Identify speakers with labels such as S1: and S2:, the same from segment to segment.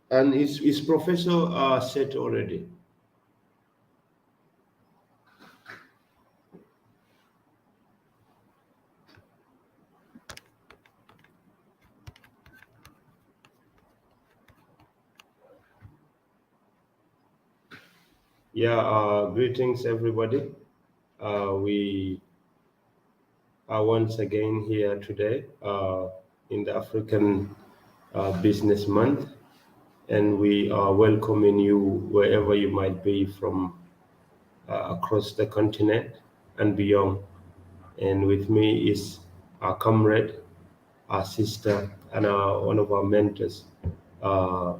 S1: And is Professor set already? Yeah, greetings everybody. We are once again here today in the African Business Month, and we are welcoming you wherever you might be from across the continent and beyond. And with me is our comrade, our sister, and one of our mentors, uh,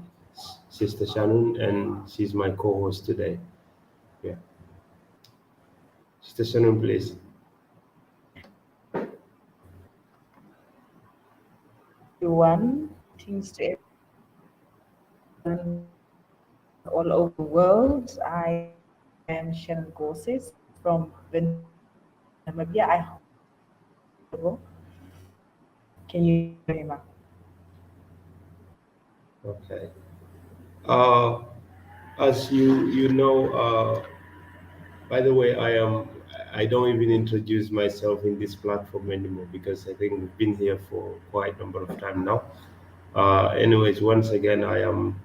S1: Sister Shannon, and she's my co-host today. Yeah, Sister Shannon, please.
S2: Everyone, things to everyone all over the world. I am Shannon Gorses from Namibia. I hope can you hear me?
S1: Okay. Uh, as you know, by the way, I don't even introduce myself in this platform anymore because I think we've been here for quite a number of time now. Anyways, once again, I am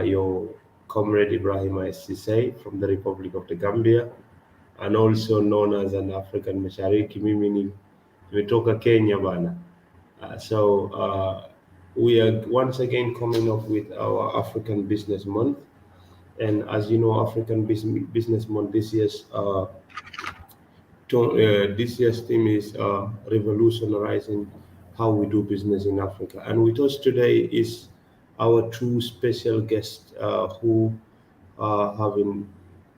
S1: your comrade Ibrahim Sise from the Republic of the Gambia, and also known as an African Mashariki. Mimi nimetoka Kenya bana. We are once again coming up with our African Business Month. And as you know, African Business Month this year's theme is revolutionizing how we do business in Africa. And with us today is our two special guests who are having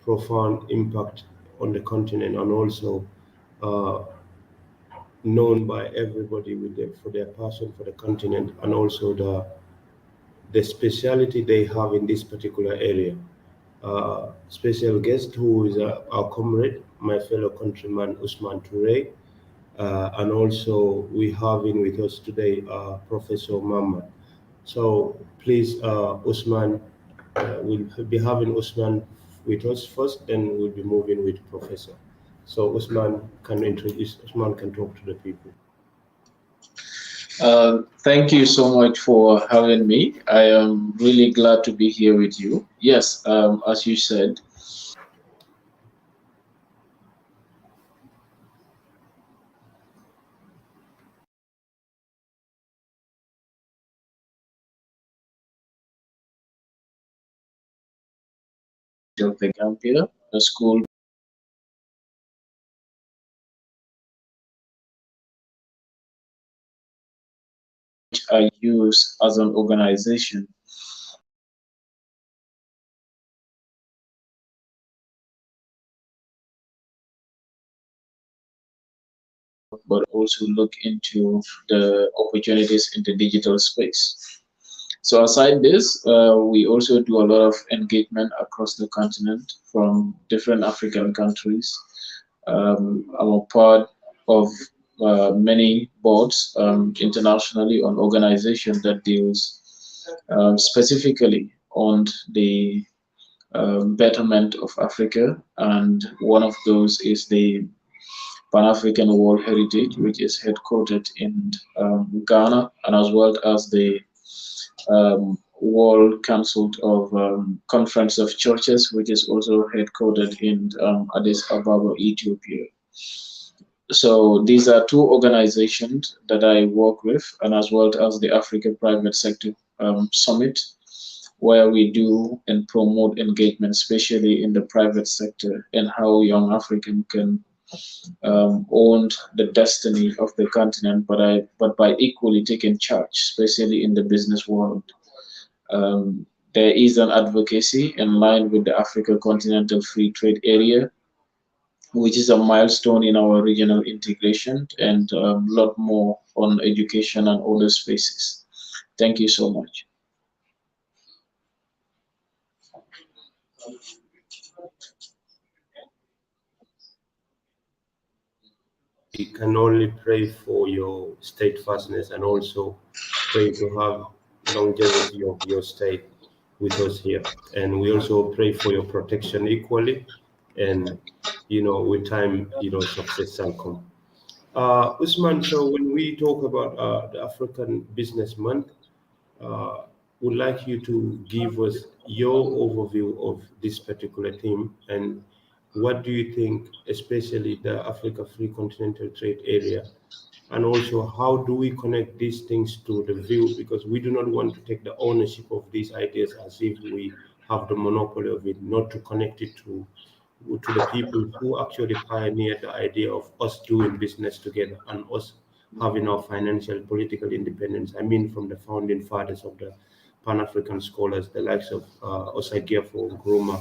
S1: profound impact on the continent and also uh, known by everybody for their passion for the continent and also the speciality they have in this particular area. Special guest who is our comrade, my fellow countryman Usman Toure, and also we have in with us today Professor Mama. So please, Usman, we'll be having Usman with us first, then we'll be moving with Professor. So Usman can talk to the people.
S3: Thank you so much for having me. I am really glad to be here with you. Yes, as you said, of the Gambia, a school which I use as an organization, but also look into the opportunities in the digital space. So aside this, we also do a lot of engagement across the continent from different African countries. I'm a part of many boards internationally on organizations that deals specifically on the betterment of Africa, and one of those is the Pan-African World Heritage, which is headquartered in Ghana, and as well as the World Council of Conference of Churches, which is also headquartered in Addis Ababa, Ethiopia. So these are two organizations that I work with, and as well as the Africa Private Sector Summit, where we do and promote engagement, especially in the private sector, and how young African can own the destiny of the continent, but by equally taking charge, especially in the business world. There is an advocacy in line with the Africa Continental Free Trade Area, which is a milestone in our regional integration, and a lot more on education and other spaces. Thank you so much.
S1: We can only pray for your steadfastness and also pray to have longevity of your state with us here. And we also pray for your protection equally. And, with time, success shall come. Usman, so when we talk about the African Business Month, uh, would like you to give us your overview of this particular theme, and what do you think, especially the Africa Free Continental Trade Area, and also how do we connect these things to the view, because we do not want to take the ownership of these ideas as if we have the monopoly of it, not to connect it to the people who actually pioneered the idea of us doing business together and us having our financial political independence. I mean, from the founding fathers of the Pan-African scholars, the likes of Osagyefo, Nkrumah,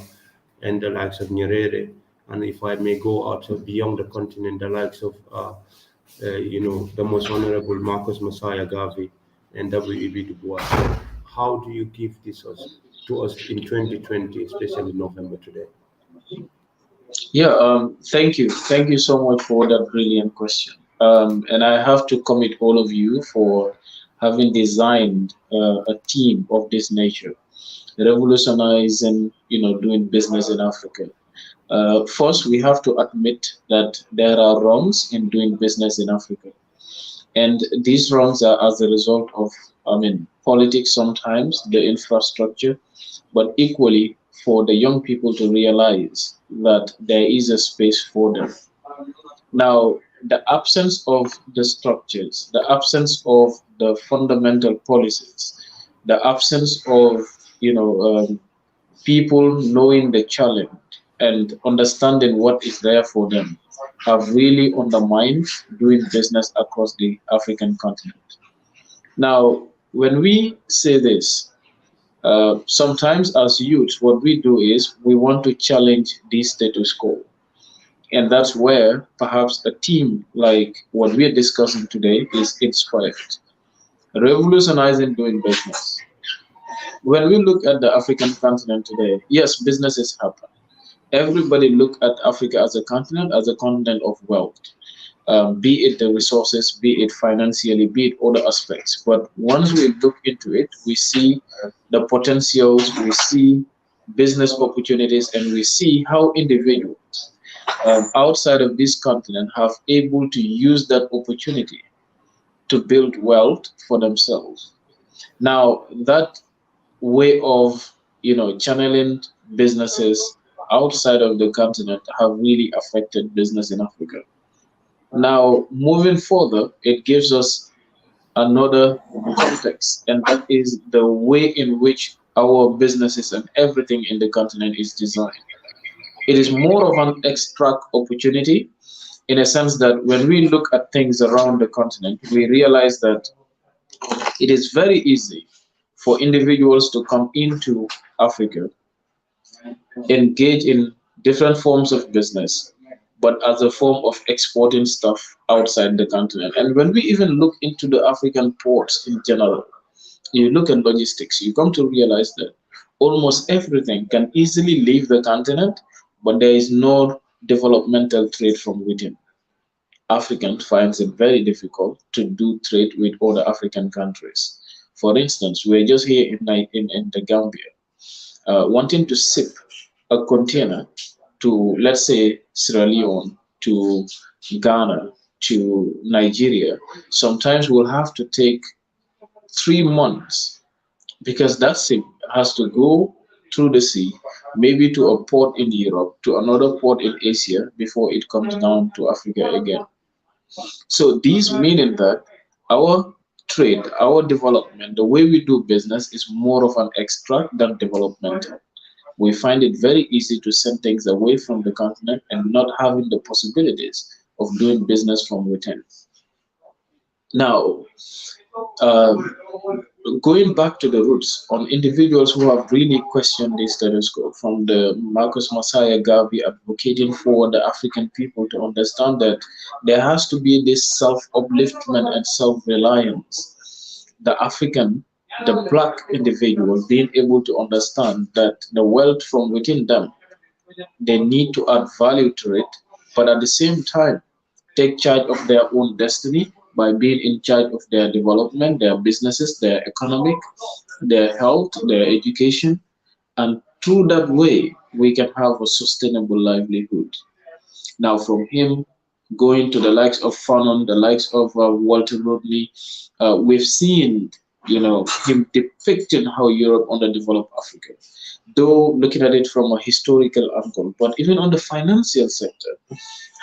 S1: and the likes of Nyerere. And if I may go out beyond the continent, the likes of, the most honorable Marcus Messiah Garvey and W.E.B. Du Bois. So how do you give this to us in 2020, especially November today?
S3: Yeah, thank you so much for that brilliant question. And I have to commit all of you for having designed a team of this nature, revolutionizing, doing business in Africa. First, we have to admit that there are wrongs in doing business in Africa. And these wrongs are as a result of, politics sometimes, the infrastructure, but equally for the young people to realize that there is a space for them. Now, the absence of the structures, the absence of the fundamental policies, the absence of, people knowing the challenge and understanding what is there for them have really undermined doing business across the African continent. Now, when we say this, sometimes as youth, what we do is we want to challenge the status quo. And that's where perhaps a team like what we are discussing today is inspired. Revolutionizing doing business. When we look at the African continent today, yes, businesses happen. Everybody look at Africa as a continent of wealth, be it the resources, be it financially, be it other aspects. But once we look into it, we see the potentials, we see business opportunities, and we see how individuals outside of this continent have able to use that opportunity to build wealth for themselves. Now, that way of channeling businesses outside of the continent have really affected business in Africa. Now, moving further, it gives us another context, and that is the way in which our businesses and everything in the continent is designed. It is more of an extract opportunity in a sense that when we look at things around the continent, we realize that it is very easy for individuals to come into Africa, engage in different forms of business, but as a form of exporting stuff outside the continent. And when we even look into the African ports in general, you look at logistics, you come to realize that almost everything can easily leave the continent, but there is no developmental trade from within. African finds it very difficult to do trade with other African countries. For instance, we're just here in the Gambia, wanting to ship a container to, let's say, Sierra Leone, to Ghana, to Nigeria. Sometimes we'll have to take 3 months because that ship has to go through the sea, maybe to a port in Europe, to another port in Asia before it comes down to Africa again. So these meaning that our trade, our development, the way we do business is more of an extract than developmental. We find it very easy to send things away from the continent and not having the possibilities of doing business from within. Now, um, going back to the roots on individuals who have really questioned the status quo, from the Marcus Messiah Garvey advocating for the African people to understand that there has to be this self-upliftment and self-reliance. The African, the black individual being able to understand that the wealth from within them, they need to add value to it, but at the same time, take charge of their own destiny by being in charge of their development, their businesses, their economic, their health, their education, And through that way, we can have a sustainable livelihood. Now, from him going to the likes of Fanon, the likes of Walter Rodney, we've seen, him depicting how Europe underdeveloped Africa. Though looking at it from a historical angle, but even on the financial sector,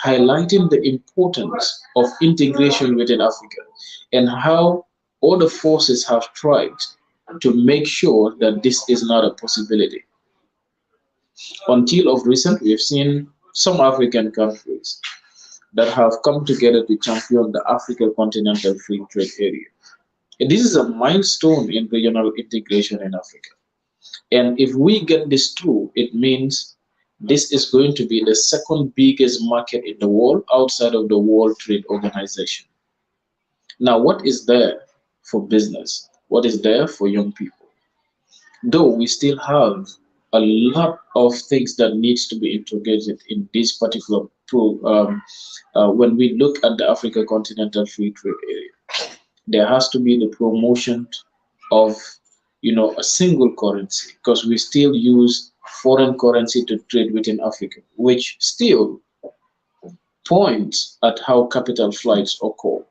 S3: highlighting the importance of integration within Africa and how all the forces have tried to make sure that this is not a possibility. Until of recent, we've seen some African countries that have come together to champion the Africa Continental Free Trade Area. And this is a milestone in regional integration in Africa. And if we get this through, it means this is going to be the second biggest market in the world outside of the World Trade Organization. Now, what is there for business? What is there for young people? Though we still have a lot of things that needs to be integrated in this particular when we look at the Africa Continental Free Trade Area, there has to be the promotion of a single currency because we still use foreign currency to trade within Africa, which still points at how capital flights occur.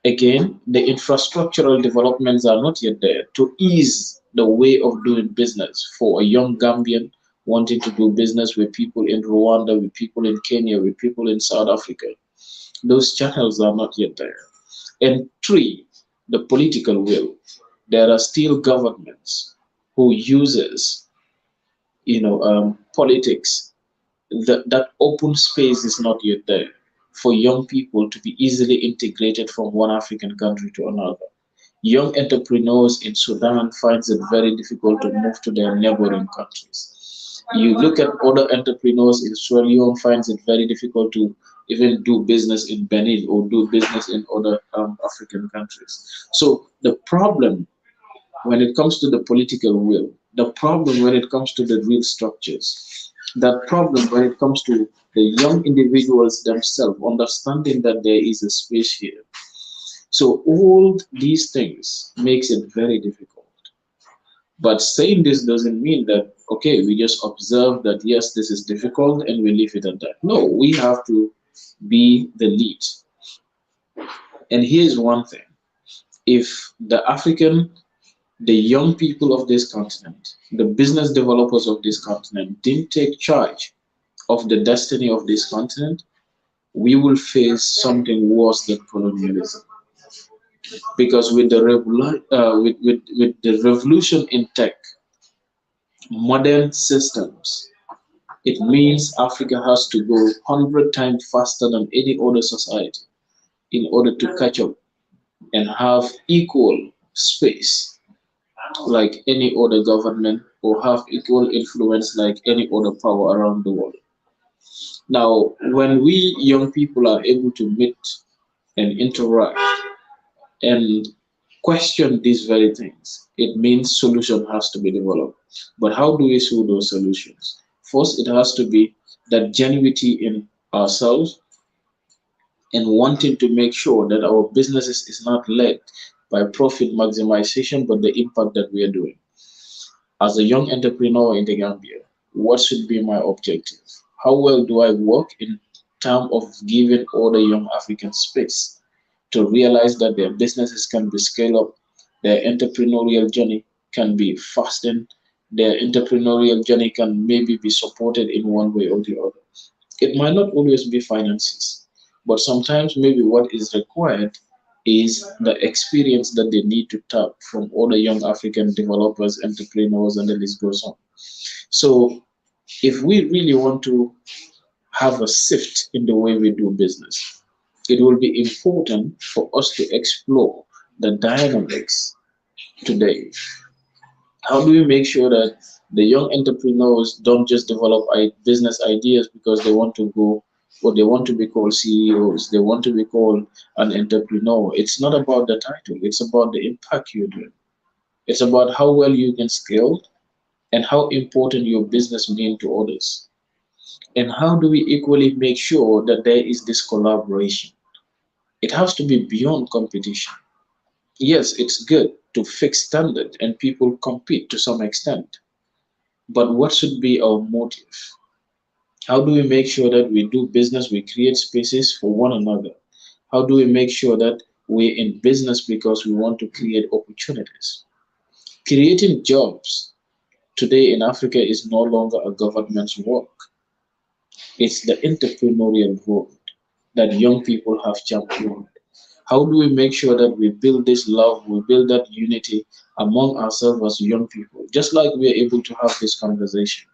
S3: Again, the infrastructural developments are not yet there to ease the way of doing business for a young Gambian wanting to do business with people in Rwanda, with people in Kenya, with people in South Africa. Those channels are not yet there. And three, the political will. There are still governments who uses, politics. That open space is not yet there for young people to be easily integrated from one African country to another. Young entrepreneurs in Sudan finds it very difficult to move to their neighboring countries. You look at other entrepreneurs in Sierra Leone finds it very difficult to even do business in Benin or do business in other African countries. So the problem when it comes to the political will, the problem when it comes to the real structures, the problem when it comes to the young individuals themselves understanding that there is a space here. So all these things makes it very difficult. But saying this doesn't mean that okay, we just observe that yes, this is difficult and we leave it at that. No, we have to be the lead. And here's one thing: if the young people of this continent, the business developers of this continent didn't take charge of the destiny of this continent, we will face something worse than colonialism. Because with the revolution in tech, modern systems, it means Africa has to go 100 times faster than any other society in order to catch up and have equal space like any other government or have equal influence like any other power around the world. Now, when we young people are able to meet and interact and question these very things, it means solution has to be developed. But how do we see those solutions? First, it has to be that genuinity in ourselves and wanting to make sure that our businesses is not led by profit maximization, but the impact that we are doing. As a young entrepreneur in the Gambia, what should be my objective? How well do I work in terms of giving all the young Africans space to realize that their businesses can be scaled up, their entrepreneurial journey can be fastened, their entrepreneurial journey can maybe be supported in one way or the other. It might not always be finances, but sometimes maybe what is required is the experience that they need to tap from other young African developers, entrepreneurs, and the list goes on. So, if we really want to have a shift in the way we do business, it will be important for us to explore the dynamics today. How do we make sure that the young entrepreneurs don't just develop business ideas because they want to go or they want to be called CEOs, they want to be called an entrepreneur? It's not about the title, it's about the impact you're doing. It's about how well you can scale and how important your business means to others. And how do we equally make sure that there is this collaboration? It has to be beyond competition. Yes, it's good to fix standard and people compete to some extent, But what should be our motive? How do we make sure that we do business, we create spaces for one another? How do we make sure that we're in business because we want to create opportunities? Creating jobs today in Africa is no longer a government's work. It's the entrepreneurial world that young people have championed. How do we make sure that we build this love, we build that unity among ourselves as young people? Just like we are able to have this conversation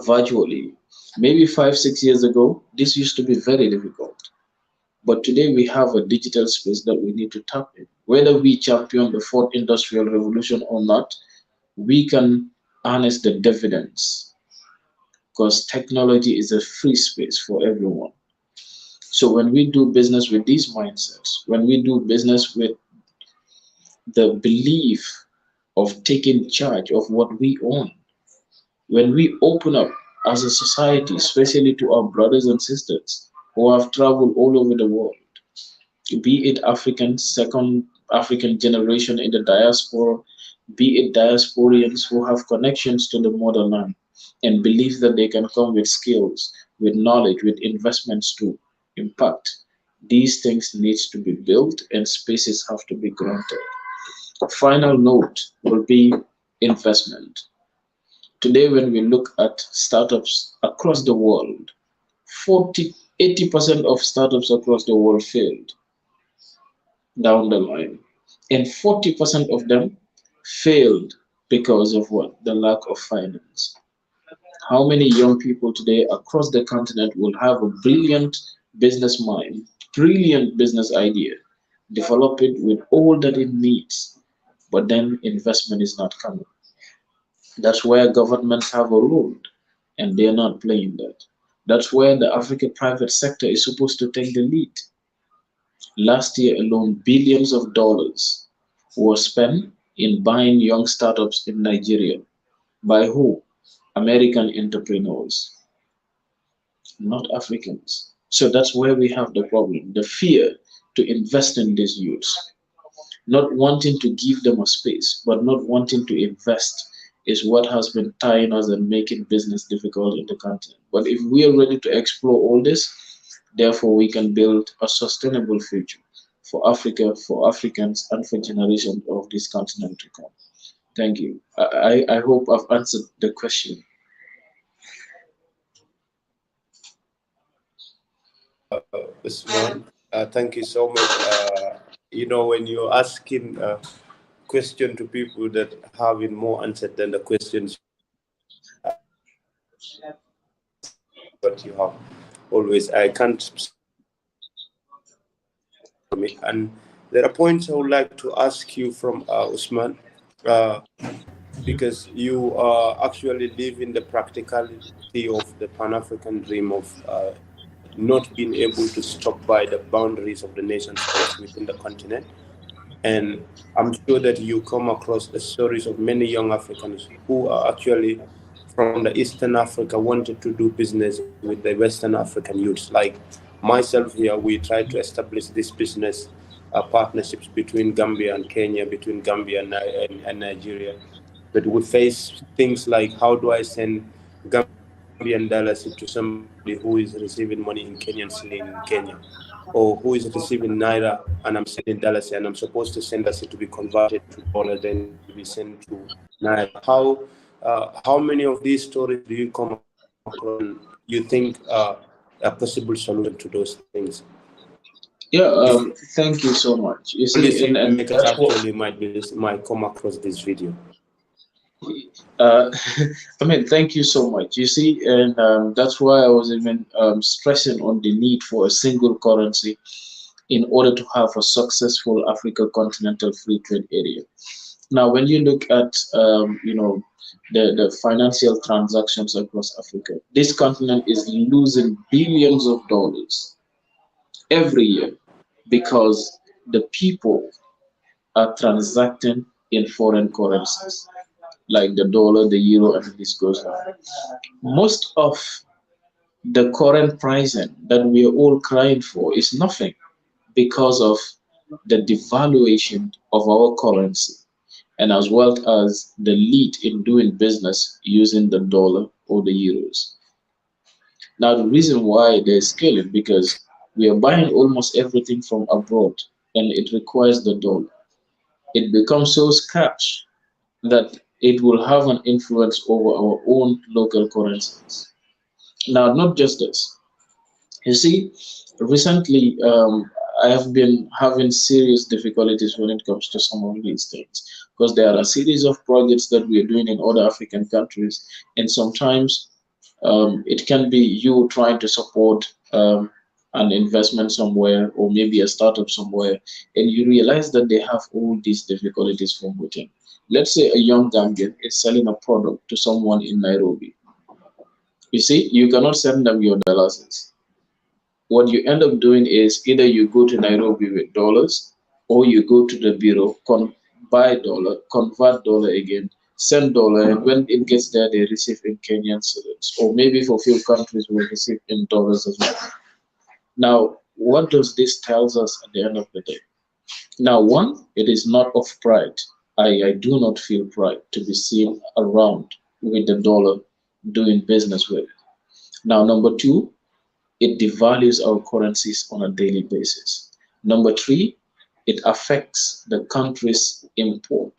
S3: virtually. Maybe 5, 6 years ago, this used to be very difficult. But today we have a digital space that we need to tap in. Whether we champion the fourth industrial revolution or not, we can harness the dividends because technology is a free space for everyone. So when we do business with these mindsets, when we do business with the belief of taking charge of what we own, when we open up as a society, especially to our brothers and sisters who have traveled all over the world, be it Africans, second African generation in the diaspora, be it diasporians who have connections to the motherland and believe that they can come with skills, with knowledge, with investments to impact. These things needs to be built and spaces have to be granted. Final note will be investment. Today, when we look at startups across the world, 80% of startups across the world failed down the line. And 40% of them failed because of what? The lack of finance. How many young people today across the continent will have a brilliant business mind, brilliant business idea, develop it with all that it needs, but then investment is not coming? That's where governments have a role, and they're not playing that. That's where the African private sector is supposed to take the lead. Last year alone, billions of dollars were spent in buying young startups in Nigeria. By who? American entrepreneurs, not Africans. So that's where we have the problem, the fear to invest in these youths. Not wanting to give them a space, but not wanting to invest is what has been tying us and making business difficult in the continent. But if we are ready to explore all this, therefore we can build a sustainable future for Africa, for Africans, and for generations of this continent to come. Thank you. I hope I've answered the question.
S1: Usman, thank you so much. When you're asking question to people that having more answer than the questions you have, what you have always, I can't from it. And there are points I would like to ask you from Usman, uh, because you actually live in the practicality of the Pan African dream of not being able to stop by the boundaries of the nation states within the continent. And I'm sure that you come across the stories of many young Africans who are actually from the Eastern Africa wanted to do business with the Western African youths. Like myself here, we try to establish this business partnerships between Gambia and Kenya, between Gambia and Nigeria. But we face things like, how do I send Gambian dollars to somebody who is receiving money in Kenyan shilling in Kenya? Or who is receiving naira and I'm sending dollars and I'm supposed to send us to be converted to dollar, then to be sent to naira. How many of these stories do you come across and you think a possible solution to those things?
S3: Yeah,
S1: If
S3: thank you so much. You see,
S1: policy
S3: and
S1: makers
S3: that's what
S1: actually might come across this video.
S3: Uh, I mean, thank you so much. You see, and that's why I was even stressing on the need for a single currency in order to have a successful Africa continental free trade area. Now, when you look at the financial transactions across Africa, this continent is losing billions of dollars every year because the people are transacting in foreign currencies like the dollar, the euro, and this goes on. Most of the current pricing that we are all crying for is nothing because of the devaluation of our currency. and as well as the lead in doing business using the dollar or the euros. Now, the reason why they scale it because we are buying almost everything from abroad and it requires the dollar. It becomes so scarce that it will have an influence over our own local currencies. Now, not just this. You see, recently I have been having serious difficulties when it comes to some of these things because there are a series of projects that we are doing in other African countries, and sometimes it can be you trying to support an investment somewhere or maybe a startup somewhere, and you realize that they have all these difficulties from within. Let's say a young Gambian is selling a product to someone in Nairobi. You see, you cannot send them your dollars. What you end up doing is either you go to Nairobi with dollars or you go to the bureau, buy dollar, convert dollar again, send dollar, and when it gets there, they receive in Kenyan cedis, or maybe for few countries will receive in dollars as well. Now, what does this tells us at the end of the day? Now, one, it is not of pride. I do not feel pride to be seen around with the dollar doing business with it. Now, number two, it devalues our currencies on a daily basis. Number three, it affects the country's import.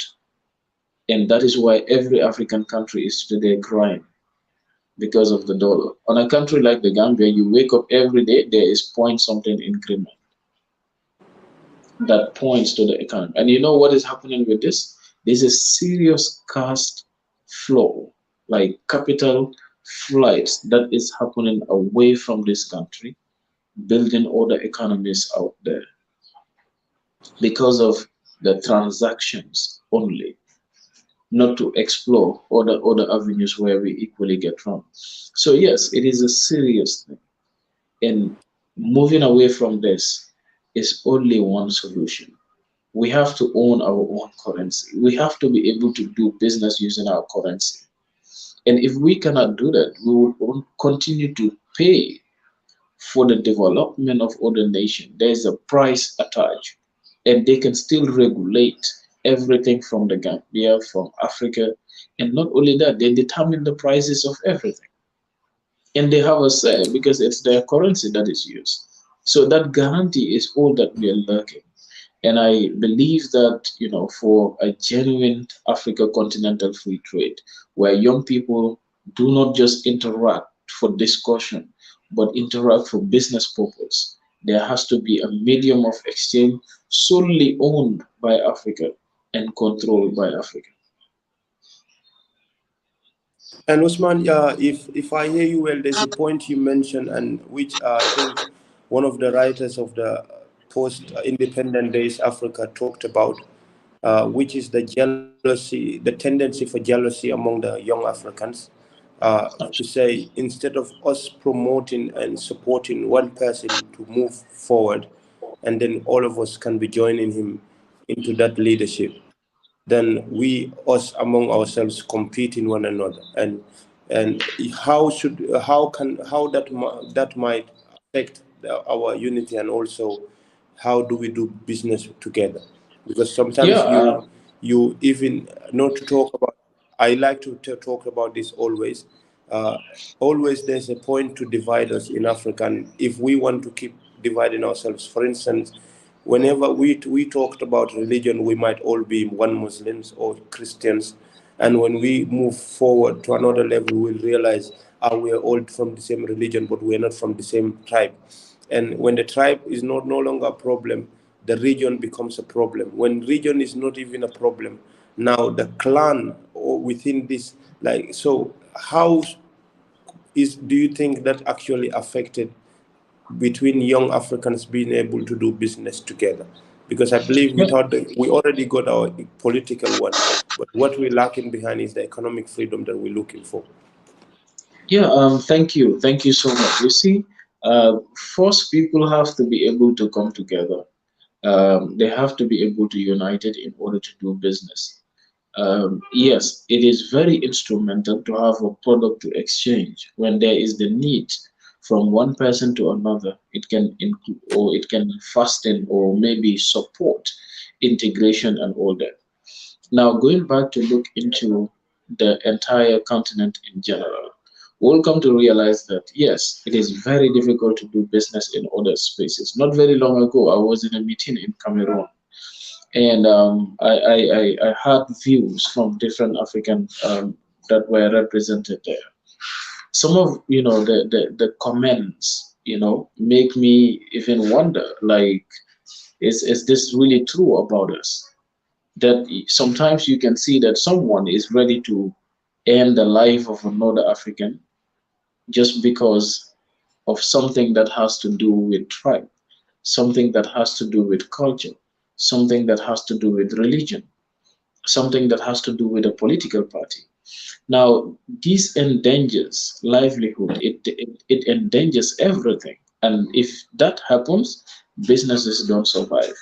S3: And that is why every African country is today crying because of the dollar. On a country like the Gambia, you wake up every day, there is point something increment that points to the economy. And you know what is happening with this? There's a serious cash flow, like capital flights that is happening away from this country, building other economies out there because of the transactions only, not to explore other avenues where we equally get from. So yes, it is a serious thing. And moving away from this is only one solution. We have to own our own currency. We have to be able to do business using our currency. And if we cannot do that, we will continue to pay for the development of other nations. There's a price attached, and they can still regulate everything from the Gambia, from Africa, and not only that, they determine the prices of everything, and they have a say because it's their currency that is used. So that guarantee is all that we are lacking. And I believe that, for a genuine Africa continental free trade, where young people do not just interact for discussion, but interact for business purpose, there has to be a medium of exchange solely owned by Africa and controlled by Africa.
S1: And Usman, if I hear you well, there's a point you mentioned, and which I think one of the writers of the post-independent days Africa talked about, which is the jealousy, the tendency for jealousy among the young Africans, to say instead of us promoting and supporting one person to move forward, and then all of us can be joining him into that leadership, then we us among ourselves compete in one another, and how that might affect our unity, and also how do we do business together, because
S3: Yeah,
S1: sometimes you even not to talk about, I like to talk about this always. uh, Always there's a point to divide us in Africa, and if we want to keep dividing ourselves, for instance, whenever we talked about religion, we might all be one Muslims or Christians, and when we move forward to another level, we'll realize we are all from the same religion, but we're not from the same tribe. And when the tribe is no longer a problem, the region becomes a problem. When region is not even a problem, now the clan or within this, like, so how do you think that actually affected between young Africans being able to do business together? Because I believe
S3: yeah,
S1: we already got our political one, but what we're lacking behind is the economic freedom that we're looking for.
S3: yeah. Thank you so much. You see, first people have to be able to come together. They have to be able to unite it in order to do business. Yes, it is very instrumental to have a product to exchange when there is the need from one person to another. It can include, or it can fasten or maybe support integration and all that. Now, going back to look into the entire continent in general, we'll come to realize that yes, it is very difficult to do business in other spaces. Not very long ago, I was in a meeting in Cameroon, and I had views from different African that were represented there. Some of the comments make me even wonder, like, is this really true about us? That sometimes you can see that someone is ready to end the life of another African just because of something that has to do with tribe, something that has to do with culture, something that has to do with religion, something that has to do with a political party. Now, this endangers livelihood, it endangers everything. And if that happens, businesses don't survive.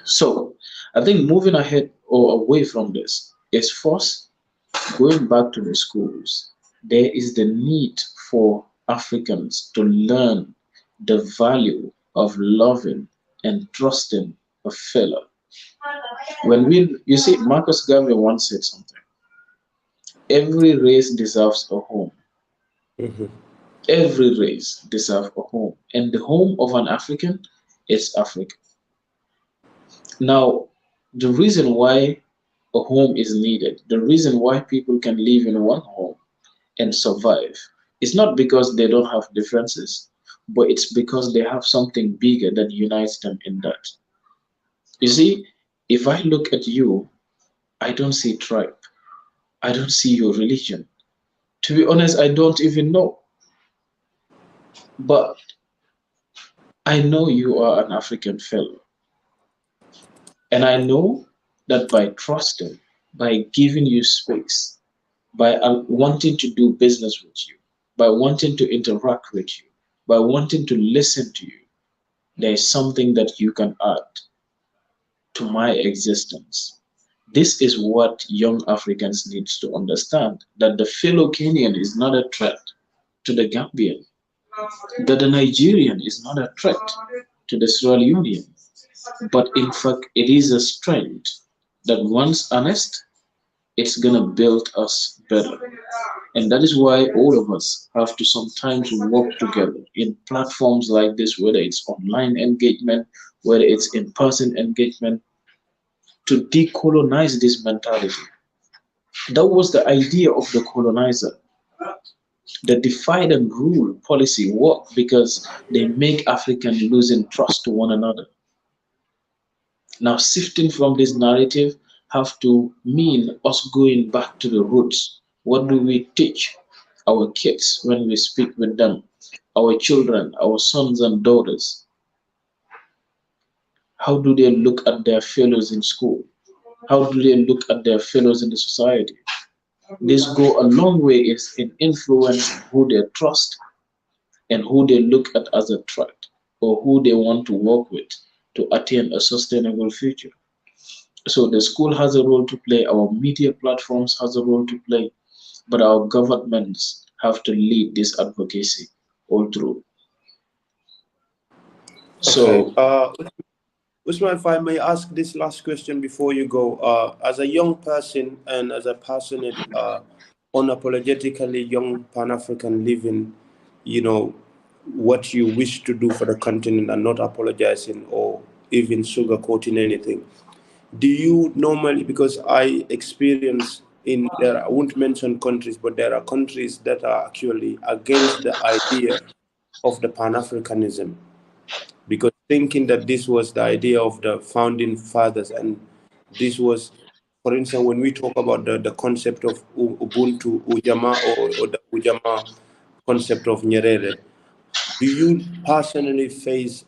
S3: So, I think moving ahead or away from this is first going back to the schools. There is the need for Africans to learn the value of loving and trusting a fellow. You see, Marcus Garvey once said something: every race deserves a home.
S1: Mhm.
S3: Every race deserves a home. And the home of an African is Africa. Now, the reason why a home is needed, the reason why people can live in one home and survive, is not because they don't have differences, but it's because they have something bigger that unites them in that. You see, if I look at you, I don't see tribe, I don't see your religion. To be honest, I don't even know. But I know you are an African fellow. And I know that by trusting, by giving you space, by wanting to do business with you, by wanting to interact with you, by wanting to listen to you, there is something that you can add to my existence. This is what young Africans need to understand, that the fellow Kenyan is not a threat to the Gambian, that the Nigerian is not a threat to the Sierra Leonean, but in fact, it is a strength that once honest, it's gonna build us better. And that is why all of us have to sometimes work together in platforms like this, whether it's online engagement, whether it's in person engagement, to decolonize this mentality. That was the idea of the colonizer. The divide and rule policy worked because they make Africans losing trust to one another. Now, shifting from this narrative have to mean us going back to the roots. What do we teach our kids when we speak with them? Our children, our sons and daughters, how do they look at their fellows in school? How do they look at their fellows in the society? This go a long way is in influencing who they trust and who they look at as a threat or who they want to work with to attain a sustainable future. So the school has a role to play, our media platforms has a role to play, but our governments have to lead this advocacy all through.
S1: Okay.
S3: So
S1: Usman, if I may ask this last question before you go, as a young person and as a passionate, unapologetically young Pan African living, what you wish to do for the continent and not apologizing or even sugarcoating anything. Do you normally, because I experience I won't mention countries, but there are countries that are actually against the idea of the Pan Africanism because thinking that this was the idea of the founding fathers and this was, for instance, when we talk about the concept of Ubuntu, Ujamaa, or the Ujamaa concept of Nyerere, do you personally face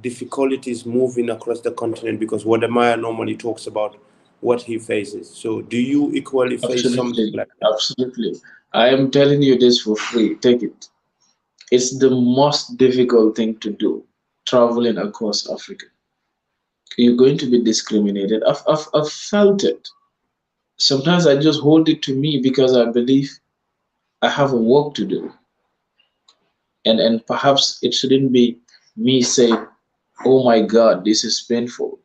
S1: difficulties moving across the continent? Because Wadamaya normally talks about what he faces. So do you equally face something
S3: absolutely,
S1: like that?
S3: absolutely. I am telling you this for free. Take it. It's the most difficult thing to do, traveling across Africa. You're going to be discriminated. I've felt it. Sometimes I just hold it to me because I believe I have a work to do. And perhaps it shouldn't be me saying, oh my God, this is painful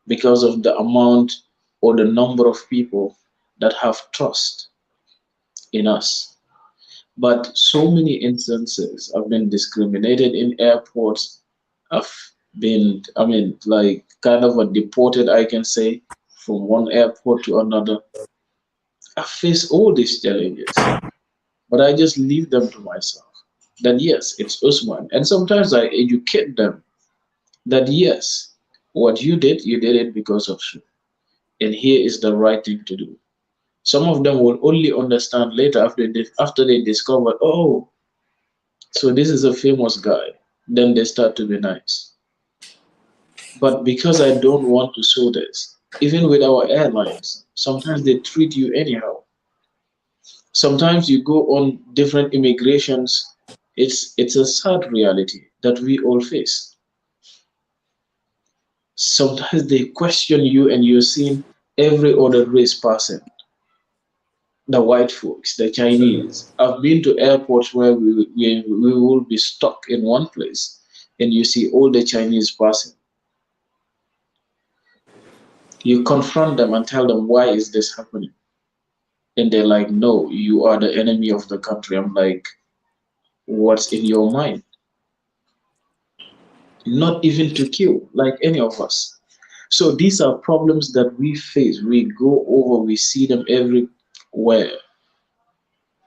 S3: because of the amount or the number of people that have trust in us. But so many instances have been discriminated in airports, have been, I mean, like kind of a deported, I can say, from one airport to another. I face all these challenges, but I just leave them to myself. That yes, it's Usman. And sometimes I educate them that yes, what you did it because of you. And here is the right thing to do. Some of them will only understand later after they discover, oh, so this is a famous guy. Then they start to be nice. But because I don't want to show this, even with our airlines, sometimes they treat you anyhow. Sometimes you go on different immigrations. It's a sad reality that we all face. Sometimes they question you and you're seeing every other race passing. The white folks, the Chinese. I've been to airports where we will be stuck in one place and you see all the Chinese passing. You confront them and tell them, why is this happening? And they're like, no, you are the enemy of the country. I'm like, what's in your mind? Not even to kill, like any of us. So these are problems that we face. We go over, we see them everywhere.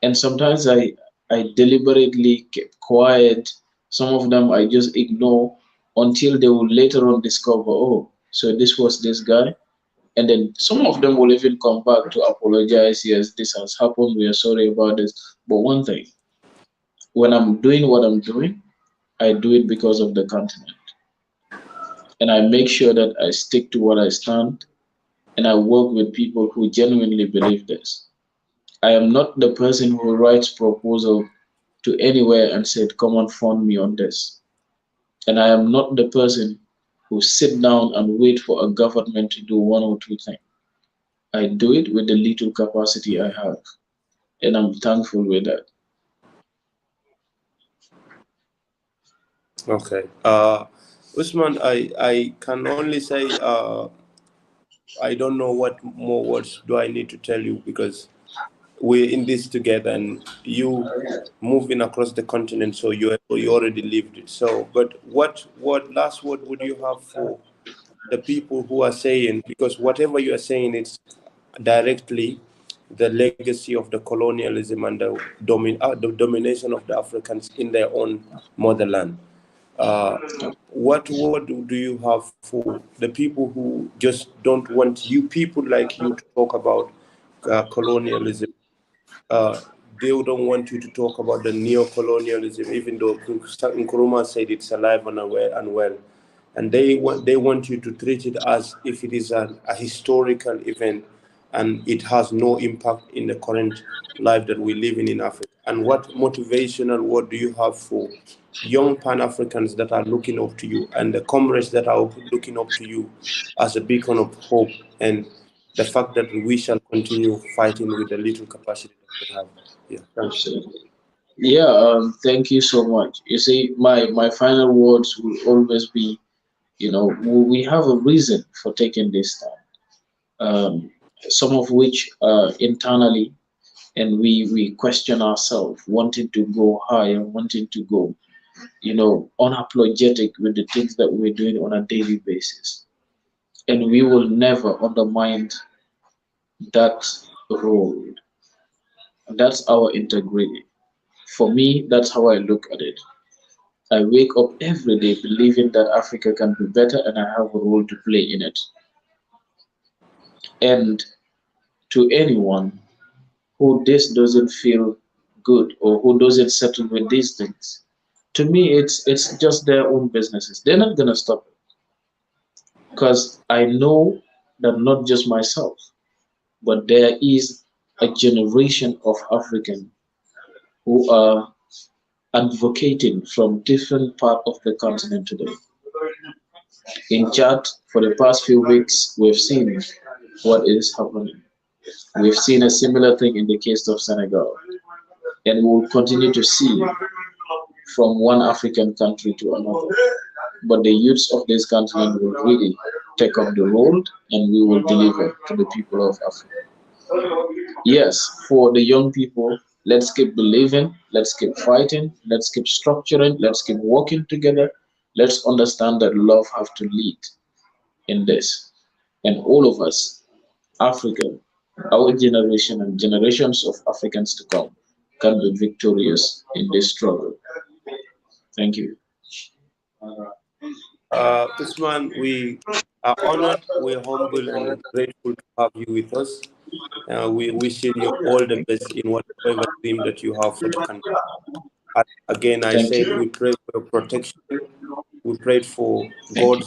S3: And sometimes I deliberately keep quiet. Some of them I just ignore until they will later on discover, oh, so this was this guy. And then some of them will even come back to apologize. Yes, this has happened. We are sorry about this. But one thing, when I'm doing what I'm doing, I do it because of the continent. And I make sure that I stick to what I stand and I work with people who genuinely believe this. I am not the person who writes proposal to anywhere and said, come and fund me on this. And I am not the person who sit down and wait for a government to do one or two things. I do it with the little capacity I have, and I'm thankful with that.
S1: Okay. Usman, I can only say I don't know what more words do I need to tell you, because we're in this together, and you moving across the continent, so you already lived it. So, but what last word would you have for the people who are saying, because whatever you are saying, it's directly the legacy of the colonialism and the domination of the Africans in their own motherland. Uh, what word do you have for the people who just don't want you, people like you, to talk about colonialism? uh, they don't want you to talk about the neo-colonialism, even though Nkrumah said it's alive and well. And they want you to treat it as if it is a historical event, and it has no impact in the current life that we live in Africa. And what motivational word do you have for young Pan-Africans that are looking up to you, and the comrades that are looking up to you as a beacon of hope, and the fact that we shall continue fighting with the little capacity that we have? Yeah, thank you.
S3: Absolutely. Yeah, thank you so much. You see, my final words will always be, we have a reason for taking this stand. Some of which internally, and we question ourselves, wanting to go higher, wanting to go, unapologetic with the things that we're doing on a daily basis. And we will never undermine that role. That's our integrity. For me, that's how I look at it. I wake up every day believing that Africa can be better and I have a role to play in it. And to anyone who this doesn't feel good or who doesn't settle with these things, to me it's just their own businesses. They're not gonna stop it. Because I know that not just myself, but there is a generation of Africans who are advocating from different parts of the continent today. In Chad, for the past few weeks, we've seen what is happening. We've seen a similar thing in the case of Senegal, and we'll continue to see from one African country to another. But the youths of this continent will really take up the role and we will deliver to the people of Africa. Yes, for the young people, let's keep believing, let's keep fighting, let's keep structuring, let's keep working together. Let's understand that love have to lead in this. And all of us, Africa, our generation and generations of Africans to come, can be victorious in this struggle. Thank you.
S1: Usman, we are honored, we're humble and grateful to have you with us. We wishing you all the best in whatever dream that you have for the country. Again, I
S3: Thank
S1: said
S3: you.
S1: we pray for your protection. We prayed for
S3: Thank you.
S1: God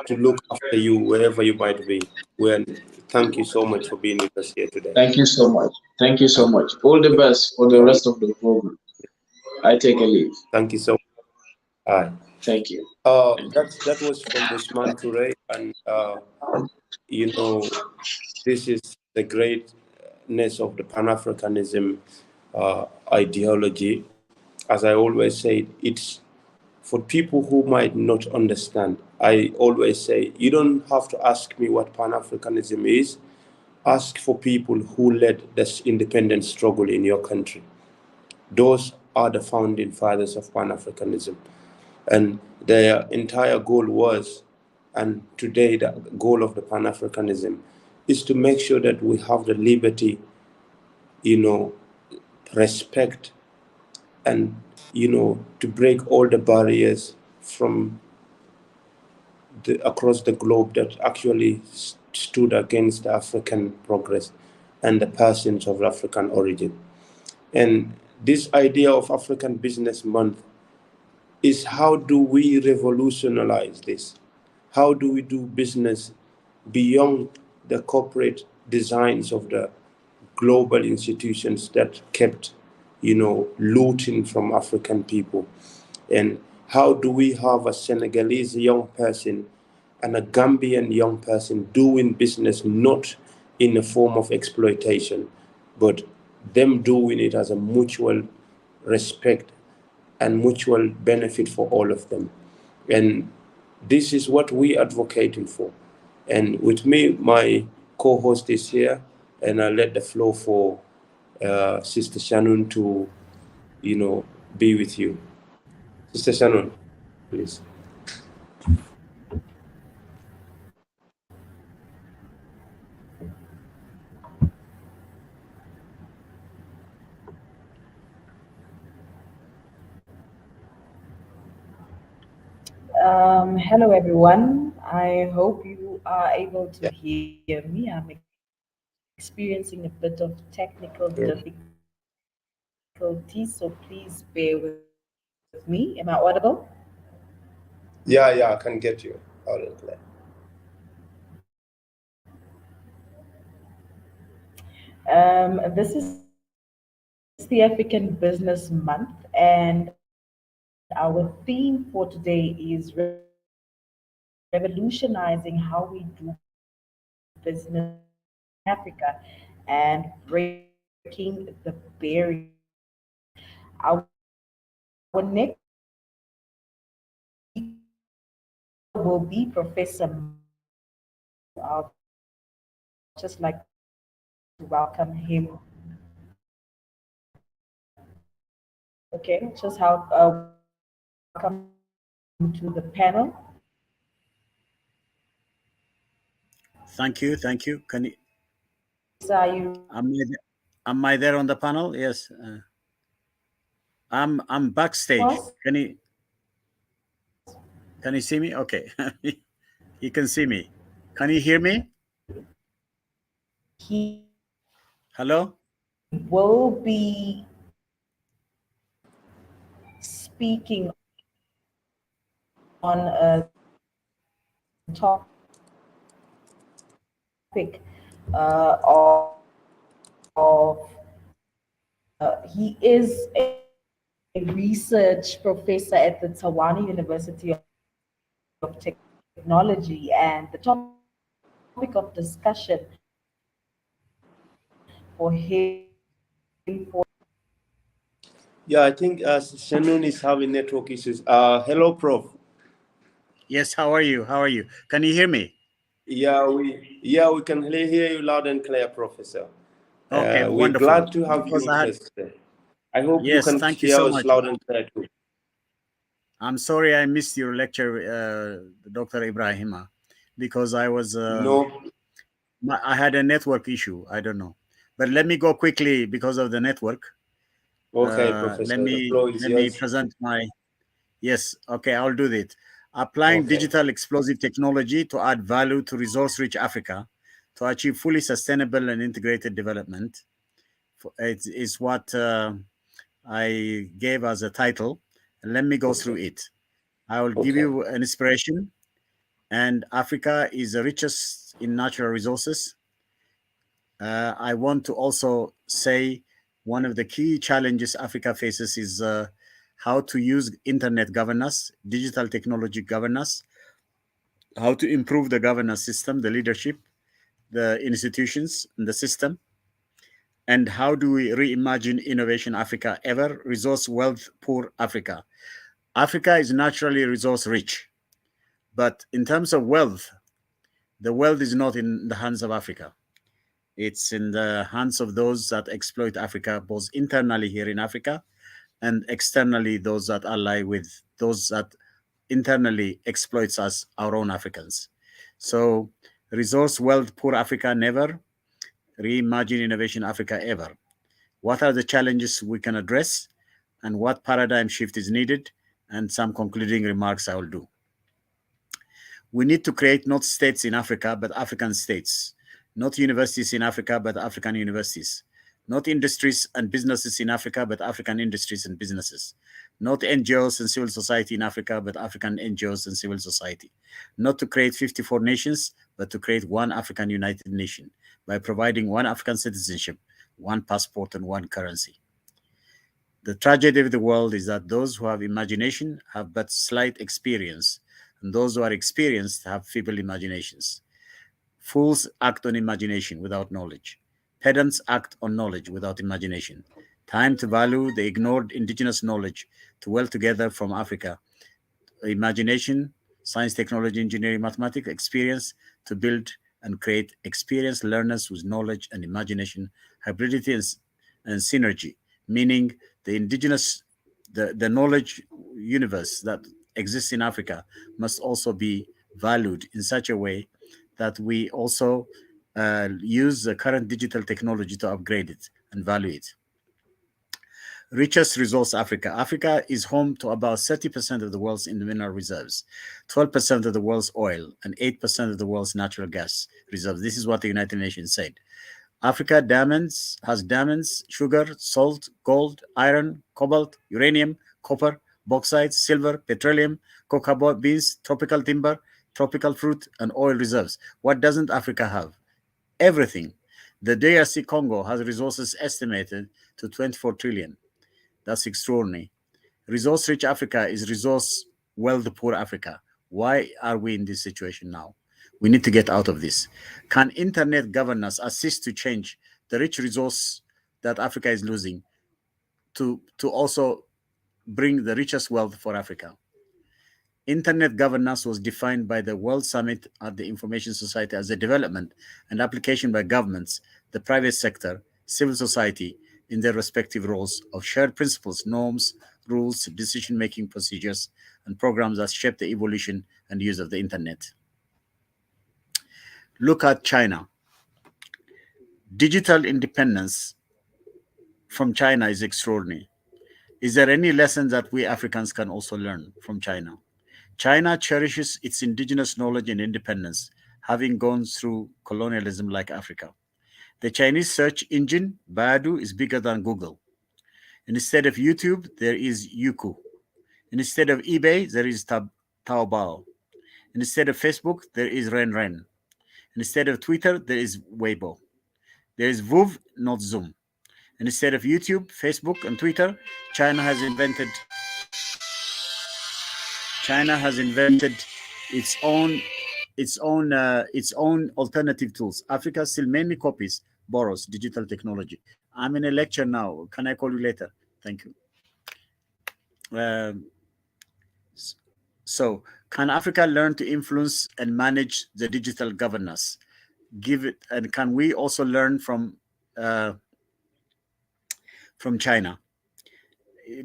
S1: to look after you wherever you might be. Well, thank you so much for being with us here today.
S3: Thank you so much. Thank you so
S1: Thank
S3: much. All the best for the
S1: you.
S3: rest of the program. I take a leave.
S1: Thank you so much. Hi.
S3: Thank you. Thank you.
S1: That was from Usman Toure, and you know, this is the greatness of the Pan-Africanism ideology. As I always say, it's for people who might not understand. I always say, you don't have to ask me what Pan-Africanism is. Ask for people who led this independent struggle in your country. Those are the founding fathers of Pan-Africanism. And their entire goal was, and today the goal of the Pan-Africanism is to make sure that we have the liberty, respect, and, to break all the barriers from across the globe that actually stood against African progress and the persons of African origin. And this idea of African Business Month is, how do we revolutionize this? How do we do business beyond the corporate designs of the global institutions that kept, looting from African people? And how do we have a Senegalese young person and a Gambian young person doing business not in a form of exploitation, but them doing it as a mutual respect and mutual benefit for all of them? And this is what we advocating for. And with me, my co-host is here, and I'll let the floor for Sister Shannon to, be with you. Sister Shannon, please.
S2: Hello, everyone. I hope you are able to
S1: Yeah.
S2: hear me. I'm experiencing a bit of technical difficulties, so
S1: Yeah,
S2: please bear with me. Am I audible?
S1: yeah, I can get you out and clear.
S2: This is the African Business Month, and our theme for today is revolutionizing how we do business in Africa and breaking the barriers. Our next speaker will be Professor Michael. I'll just like to welcome him Okay, just how welcome him to the panel.
S4: Thank you. Thank you. Can you,
S2: Please, are you
S4: am I there on the panel? Yes. I'm backstage.
S2: us?
S4: Can you see me? Okay. You can see me. Can you hear me?
S2: He
S4: Hello?
S2: will be speaking on a topic he is a research professor at the Tawana University of Technology, and the topic of discussion for him for today
S1: Yeah, I think Shannon is having network issues. Hello, Prof.
S4: Yes. How are you? How are you? Can you hear me?
S1: Yeah, we can hear you loud and clear, Professor.
S4: Okay,
S1: We're
S4: wonderful.
S1: glad to have you
S4: Because
S1: with
S4: I had,
S1: us today. I hope you
S4: yes,
S1: can
S4: thank you
S1: hear
S4: so
S1: us
S4: much.
S1: loud and clear too.
S4: I'm sorry I missed your lecture, Dr. Ibrahima, because
S1: No,
S4: I had a network issue. I don't know, but let me go quickly because of the network.
S1: okay,
S4: Let
S1: Professor. The
S4: me
S1: floor is
S4: let me
S1: yours.
S4: present my yes. Okay, I'll do that. Applying
S1: Okay,
S4: digital explosive technology to add value to resource-rich Africa to achieve fully sustainable and integrated development. It is what I gave as a title. Let me go through
S1: okay,
S4: it. I will give
S1: okay,
S4: you an inspiration. And Africa is the richest in natural resources. I want to also say one of the key challenges Africa faces is how to use internet governance, digital technology governance, how to improve the governance system, the leadership, the institutions, and the system, and how do we reimagine innovation Africa ever resource wealth poor Africa. Africa is naturally resource rich, but in terms of wealth, the wealth is not in the hands of Africa. It's in the hands of those that exploit Africa, both internally here in Africa and externally those that ally with those that internally exploits us, our own Africans. So resource wealth poor Africa never, reimagine innovation Africa ever. What are the challenges we can address and what paradigm shift is needed? And some concluding remarks I will do. We need to create not states in Africa, but African states, not universities in Africa, but African universities, not industries and businesses in Africa, but African industries and businesses, not NGOs and civil society in Africa, but African NGOs and civil society, not to create 54 nations, but to create one African United Nation by providing one African citizenship, one passport, and one currency. The tragedy of the world is that those who have imagination have but slight experience, and those who are experienced have feeble imaginations. Fools act on imagination without knowledge. Pedants act on knowledge without imagination. Time to value the ignored indigenous knowledge to well together from Africa. Imagination, science, technology, engineering, mathematics, experience to build and create experienced learners with knowledge and imagination, hybridity and synergy, meaning the indigenous, the knowledge universe that exists in Africa must also be valued in such a way that we also use the current digital technology to upgrade it and value it. Richest resource Africa. Africa is home to about 30% of the world's mineral reserves, 12% of the world's oil, and 8% of the world's natural gas reserves. This is what the United Nations said. Africa has diamonds, sugar, salt, gold, iron, cobalt, uranium, copper, bauxite, silver, petroleum, cocoa beans, tropical timber, tropical fruit, and oil reserves. What doesn't Africa have? Everything. The DRC Congo has resources estimated to 24 trillion. That's extraordinary. Resource rich Africa is resource wealth poor Africa. Why are we in this situation now? We need to get out of this. Can internet governance assist to change the rich resource that Africa is losing to also bring the richest wealth for Africa? Internet governance was defined by the World Summit at the Information Society as a development and application by governments, the private sector, civil society, in their respective roles of shared principles, norms, rules, decision making procedures, and programs that shape the evolution and use of the internet. Look at China. Digital independence from China is extraordinary. Is there any lesson that we Africans can also learn from China? China cherishes its indigenous knowledge and independence, having gone through colonialism like Africa. The Chinese search engine, Baidu, is bigger than Google. Instead of YouTube, there is Youku. Instead of eBay, there is Taobao. Instead of Facebook, there is Renren. Instead of Twitter, there is Weibo. There is Vuv, not Zoom. Instead of YouTube, Facebook, and Twitter, China has invented China has invented its own its own alternative tools. Africa still mainly copies, borrows digital technology. I'm in a lecture now. Can I call you later? Thank you. Um, so Can Africa learn to influence and manage the digital governance? Give it, and can we also learn uh, from China?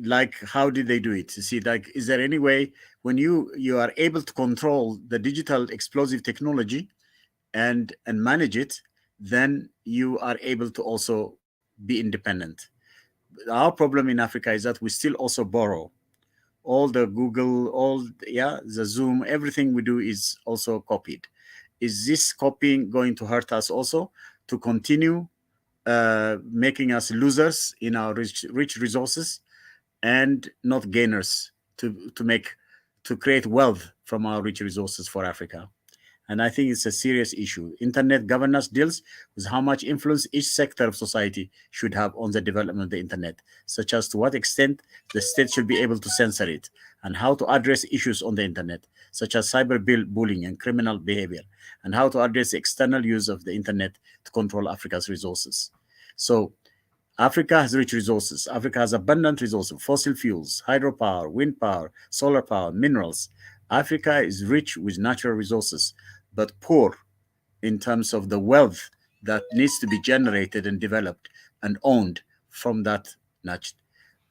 S4: Like, how did they do it? You see, like, is there any way when you are able to control the digital explosive technology and manage it, then you are able to also be independent. Our problem in Africa is that we still also borrow all the Google, all yeah, the Zoom, everything we do is also copied. Is this copying going to hurt us also to continue making us losers in our rich resources and not gainers to create wealth from our rich resources for Africa? And I think it's a serious issue. Internet governance deals with how much influence each sector of society should have on the development of the internet, such as to what extent the state should be able to censor it, and how to address issues on the internet, such as cyberbullying and criminal behavior, and how to address the external use of the internet to control Africa's resources. So Africa has rich resources. Africa has abundant resources, fossil fuels, hydropower, wind power, solar power, minerals. Africa is rich with natural resources, but poor in terms of the wealth that needs to be generated and developed and owned from that nat-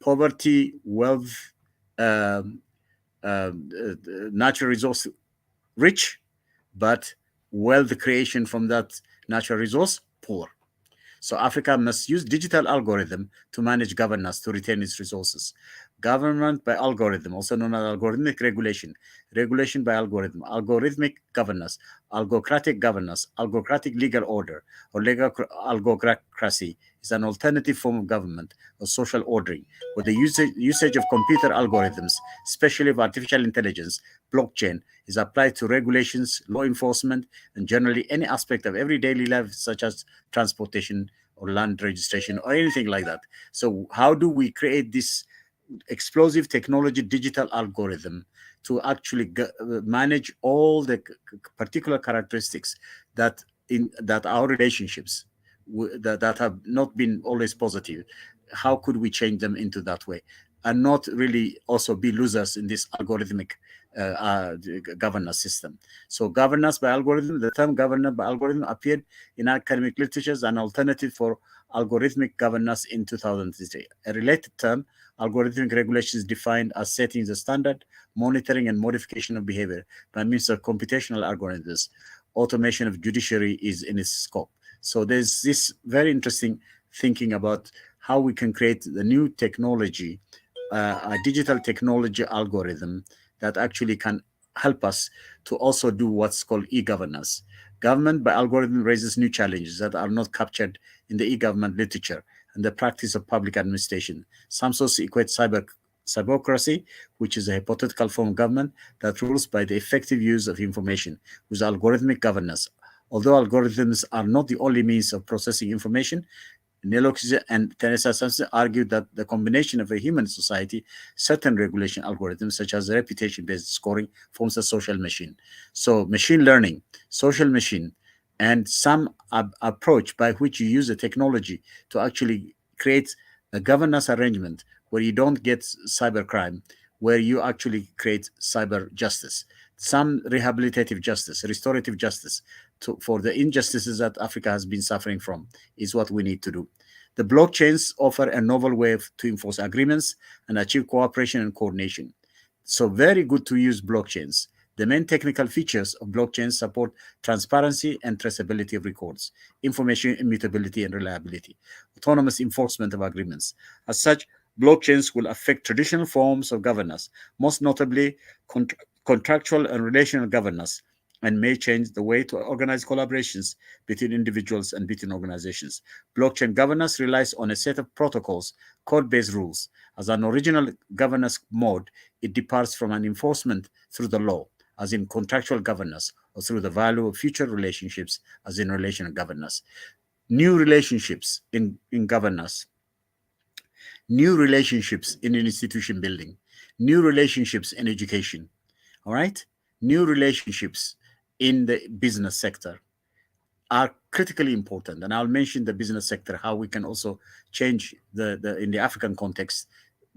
S4: poverty, wealth, um, natural resource rich, but wealth creation from that natural resource poor. So Africa must use digital algorithm to manage governance to retain its resources. Government by algorithm, also known as algorithmic regulation, regulation by algorithm, algorithmic governance, algocratic legal order, or legal algocracy is an alternative form of government or social ordering, where the usage of computer algorithms, especially of artificial intelligence, blockchain, is applied to regulations, law enforcement, and generally any aspect of every daily life, such as transportation or land registration or anything like that. So, how do we create this explosive technology digital algorithm to actually manage all the particular characteristics that our relationships that have not been always positive? How could we change them into that way and not really also be losers in this algorithmic governance system? So governance by algorithm, the term governance by algorithm appeared in academic literature as an alternative for algorithmic governance in 2003. A related term, algorithmic regulation, is defined as setting the standard, monitoring and modification of behavior by means of computational algorithms. Automation of judiciary is in its scope. So there's this very interesting thinking about how we can create the new technology, a digital technology algorithm that actually can help us to also do what's called e-governance. Government by algorithm raises new challenges that are not captured in the e-government literature and the practice of public administration. Some sources equate cyberocracy, which is a hypothetical form of government that rules by the effective use of information, with algorithmic governance. Although algorithms are not the only means of processing information, Nelox and Teresa Sampson argued that the combination of a human society, certain regulation algorithms, such as reputation-based scoring, forms a social machine. So machine learning, social machine, and some approach by which you use a technology to actually create a governance arrangement where you don't get cybercrime, where you actually create cyber justice, some rehabilitative justice, restorative justice for the injustices that Africa has been suffering from is what we need to do. The blockchains offer a novel way to enforce agreements and achieve cooperation and coordination. So very good to use blockchains. The main technical features of blockchains support transparency and traceability of records, information immutability and reliability, autonomous enforcement of agreements. As such, blockchains will affect traditional forms of governance, most notably contractual and relational governance, and may change the way to organize collaborations between individuals and between organizations. Blockchain governance relies on a set of protocols, code-based rules. As an original governance mode, it departs from an enforcement through the law, as in contractual governance, or through the value of future relationships, as in relational governance. New relationships in governance, new relationships in institution building, new relationships in education, all right? New relationships in the business sector are critically important. And I'll mention the business sector, how we can also change the in the African context,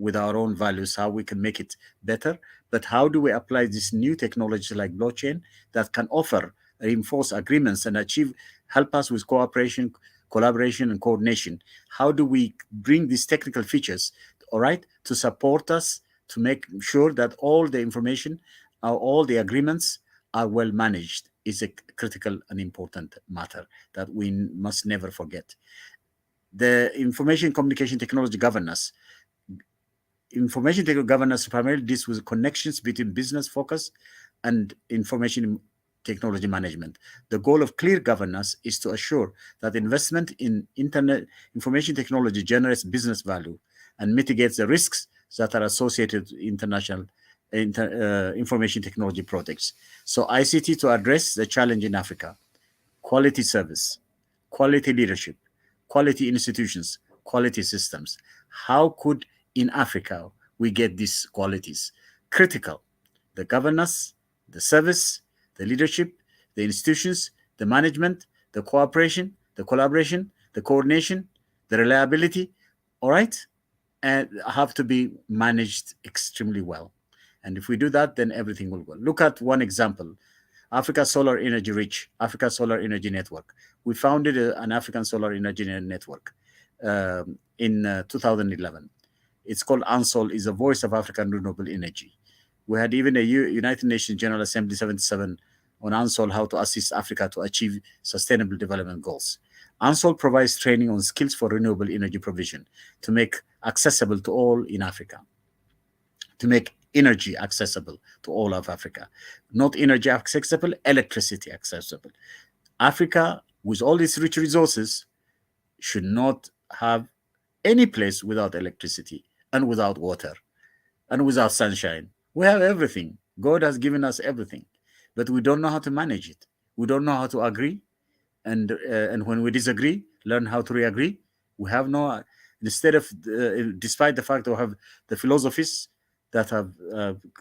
S4: with our own values, how we can make it better, but how do we apply this new technology like blockchain that can offer reinforce agreements and achieve help us with cooperation, collaboration, and coordination? How do we bring these technical features, all right, to support us to make sure that all the information, all the agreements are well managed is a critical and important matter that we must never forget. The information technology governance primarily deals with connections between business focus and information technology management. The goal of clear governance is to assure that investment in internet information technology generates business value and mitigates the risks that are associated with international information technology projects. So ICT to address the challenge in Africa: quality service, quality leadership, quality institutions, quality systems. How could in Africa we get these qualities? Critical: the governance, the service, the leadership, the institutions, the management, the cooperation, the collaboration, the coordination, the reliability, all right? And have to be managed extremely well. And if we do that, then everything will go. Look at one example: Africa Solar Energy Reach, Africa Solar Energy Network. We founded an African Solar Energy Network in 2011. It's called ANSOL, is a voice of African renewable energy. We had even a United Nations General Assembly 77 on ANSOL, how to assist Africa to achieve sustainable development goals. ANSOL provides training on skills for renewable energy provision to make accessible to all in Africa, to make energy accessible to all of Africa. Not energy accessible, electricity accessible. Africa, with all its rich resources, should not have any place without electricity and without water and without sunshine. We have everything. God has given us everything, but we don't know how to manage it. We don't know how to agree, and when we disagree, learn how to re-agree. We have no, instead of despite the fact we have the philosophies that have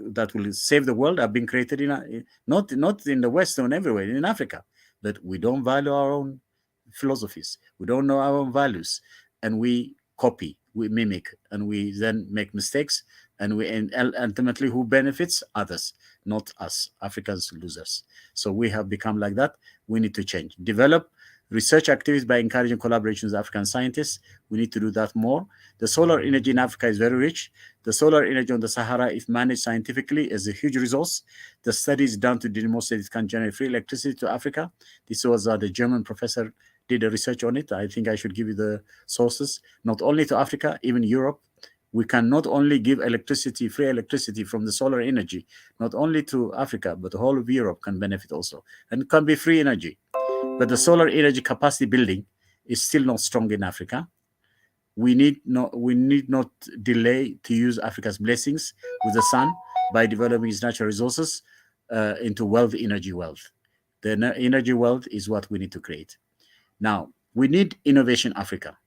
S4: that will save the world have been created in not in the West and everywhere in Africa, but we don't value our own philosophies. We don't know our own values, and we copy, we mimic, and we then make mistakes, and we and ultimately who benefits? Others, not us. Africans losers. So we have become like that. We need to change. Develop research activities by encouraging collaborations with African scientists. We need to do that more. The solar energy in Africa is very rich. The solar energy on the Sahara, if managed scientifically, is a huge resource. The study is done to demonstrate it can generate free electricity to Africa. This was the German professor did a research on it. I think I should give you the sources. Not only to Africa, even Europe. We can not only give electricity, free electricity from the solar energy, not only to Africa, but the whole of Europe can benefit also. And it can be free energy. But the solar energy capacity building is still not strong in Africa. We need not delay to use Africa's blessings with the sun by developing its natural resources into energy wealth. The energy wealth is what we need to create. Now, we need innovation Africa.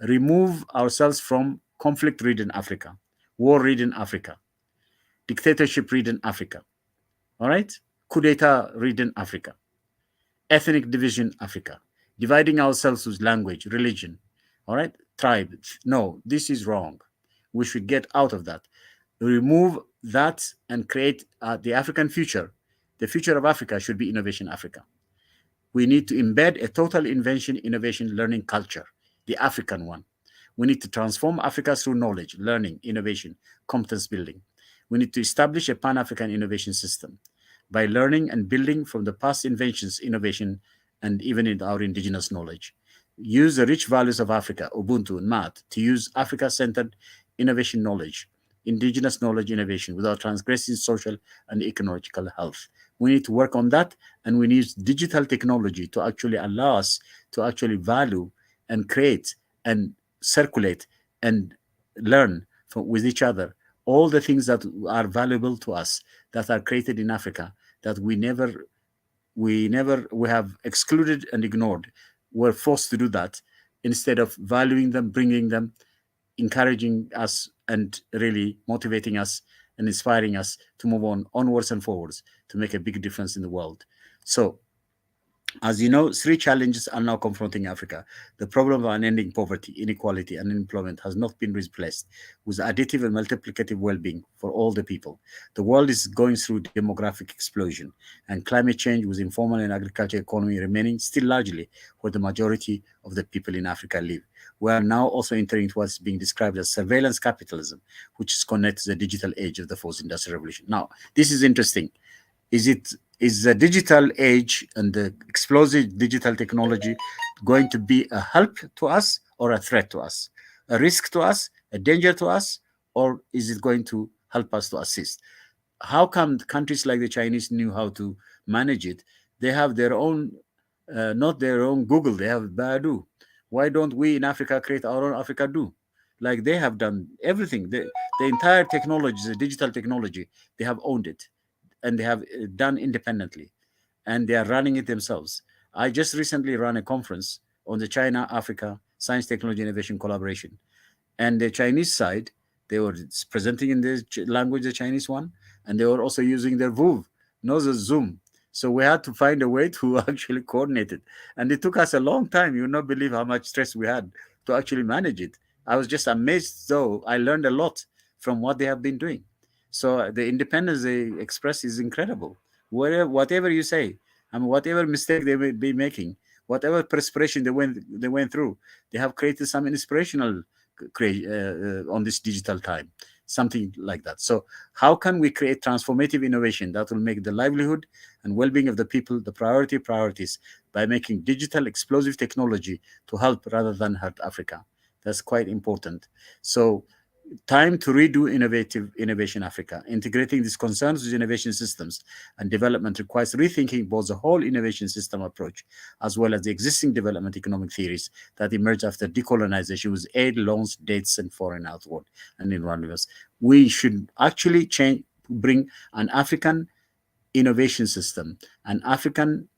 S4: Remove ourselves from conflict-ridden Africa, war-ridden Africa, dictatorship-ridden Africa, all right? Coup d'etat-ridden Africa, ethnic division Africa, dividing ourselves with language, religion, all right? Tribe. No, this is wrong. We should get out of that. Remove that and create the African future. The future of Africa should be innovation Africa. We need to embed a total innovation learning culture, the African one. We need to transform Africa through knowledge, learning, innovation, competence building. We need to establish a Pan-African innovation system by learning and building from the past inventions, innovation, and even in our indigenous knowledge. Use the rich values of Africa, Ubuntu and MAT, to use Africa-centered innovation knowledge, indigenous knowledge innovation without transgressing social and ecological health. We need to work on that, and we need digital technology to actually allow us to actually value and create and circulate and learn with each other all the things that are valuable to us that are created in Africa that we have excluded and ignored. We're forced to do that instead of valuing them, bringing them, encouraging us, and really motivating us and inspiring us to move on onwards and forwards to make a big difference in the world. So As you know, three challenges are now confronting Africa. The problem of unending poverty, inequality, and unemployment has not been replaced with additive and multiplicative well being for all the people. The world is going through demographic explosion, and climate change, with informal and agricultural economy remaining still largely where the majority of the people in Africa live. We are now also entering what's being described as surveillance capitalism, which is connected to the digital age of the fourth industrial revolution. Now, this is interesting. Is the digital age and the explosive digital technology going to be a help to us or a threat to us, a risk to us, a danger to us, or is it going to help us to assist? How come countries like the Chinese knew how to manage it? They have their own, not their own Google, they have Baidu. Why don't we in Africa create our own Africa Do? Like they have done everything. The entire technology, the digital technology, they have owned it and they have done independently and they are running it themselves. I just recently ran a conference on the China Africa Science Technology Innovation Collaboration, and the Chinese side, they were presenting in the language, the Chinese one, and they were also using their VUV, not the Zoom. So we had to find a way to actually coordinate it. And it took us a long time. You will not believe how much stress we had to actually manage it. I was just amazed, though. I learned a lot from what they have been doing. So the independence they express is incredible. Whatever you say, I mean, whatever mistake they may be making, whatever perspiration they went through, they have created some inspirational on this digital time, something like that. So how can we create transformative innovation that will make the livelihood and well-being of the people the priorities by making digital explosive technology to help rather than hurt Africa? That's quite important. So time to redo innovative innovation Africa. Integrating these concerns with innovation systems and development requires rethinking both the whole innovation system approach as well as the existing development economic theories that emerged after decolonization with aid, loans, debts, and foreign outward and inward investments. We should actually bring an African innovation system, an African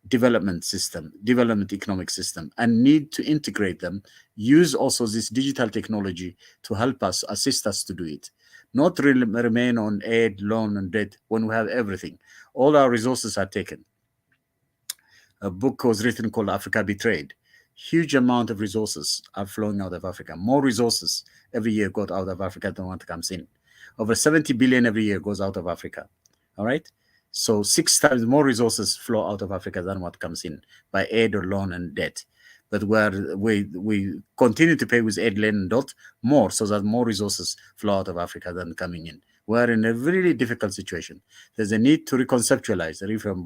S4: development system, development economic system, and need to integrate them, use also this digital technology to help us, assist us to do it. Not remain on aid, loan, and debt when we have everything. All our resources are taken. A book was written called Africa Betrayed. Huge amount of resources are flowing out of Africa. More resources every year go out of Africa than what comes in. Over 70 billion every year goes out of Africa. All right. So 6 times more resources flow out of Africa than what comes in by aid or loan and debt. But we continue to pay with aid, loan, and debt more, so that more resources flow out of Africa than coming in. We're in a really difficult situation. There's a need to reconceptualize the reform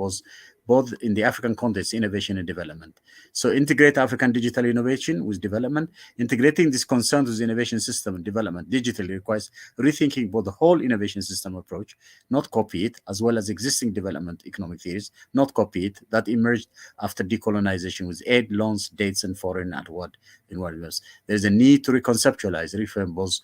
S4: both in the African context, innovation and development. So integrate African digital innovation with development. Integrating these concerns with innovation system and development digitally requires rethinking both the whole innovation system approach, not copy it, as well as existing development economic theories, not copy it, that emerged after decolonization with aid, loans, dates, and foreign outward investments. There's a need to reconceptualize, reform both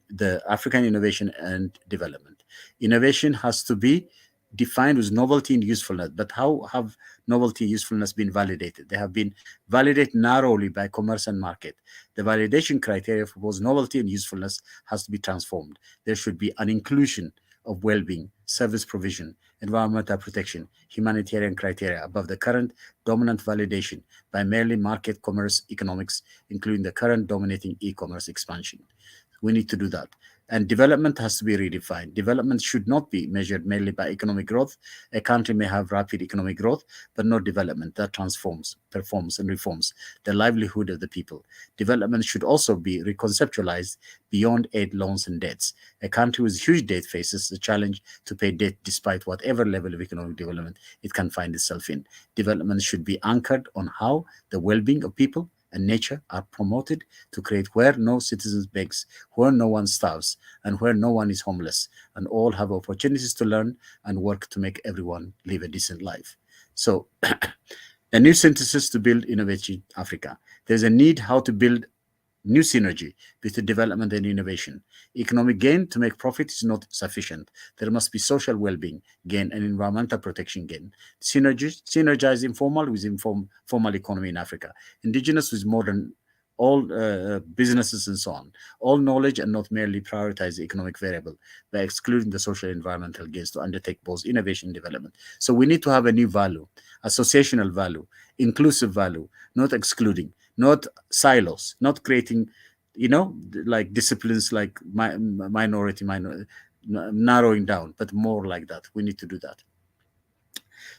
S4: the African innovation and development. Innovation has to be defined with novelty and usefulness. But how have novelty and usefulness been validated? They have been validated narrowly by commerce and market. The validation criteria for both novelty and usefulness has to be transformed. There should be an inclusion of well-being, service provision, environmental protection, humanitarian criteria above the current dominant validation by merely market commerce economics, including the current dominating e-commerce expansion. We need to do that. And development has to be redefined. Development should not be measured merely by economic growth. A country may have rapid economic growth, but not development that transforms, performs, and reforms the livelihood of the people. Development should also be reconceptualized beyond aid, loans, and debts. A country with huge debt faces the challenge to pay debt despite whatever level of economic development it can find itself in. Development should be anchored on how the well-being of people and nature are promoted to create where no citizen begs, where no one starves, and where no one is homeless, and all have opportunities to learn and work to make everyone live a decent life. So, a new synthesis to build innovative Africa. There's a need how to build new synergy between development and innovation. Economic gain to make profit is not sufficient. There must be social well-being gain and environmental protection gain. Synergize informal with formal economy in Africa. Indigenous with modern all businesses and so on. All knowledge and not merely prioritize the economic variable by excluding the social and environmental gains to undertake both innovation and development. So we need to have a new value. associational value, inclusive value, not excluding, not silos, not creating, like disciplines like minority, narrowing down, but more like that. We need to do that.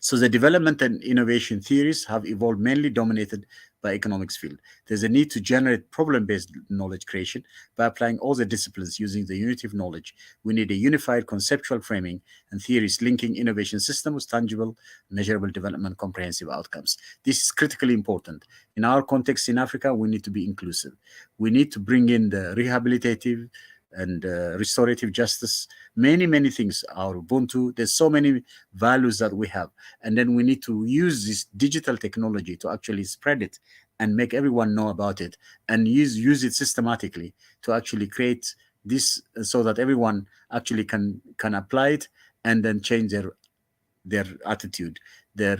S4: So the development and innovation theories have evolved mainly dominated by economics field. There's a need to generate problem-based knowledge creation by applying all the disciplines using the unity of knowledge. We need a unified conceptual framing and theories linking innovation system with tangible, measurable development, comprehensive outcomes. This is critically important. In our context in Africa, we need to be inclusive. We need to bring in the rehabilitative and restorative justice, many things, our Ubuntu. There's so many values that we have, and then we need to use this digital technology to actually spread it and make everyone know about it, and use it systematically to actually create this, so that everyone actually can apply it and then change their attitude, their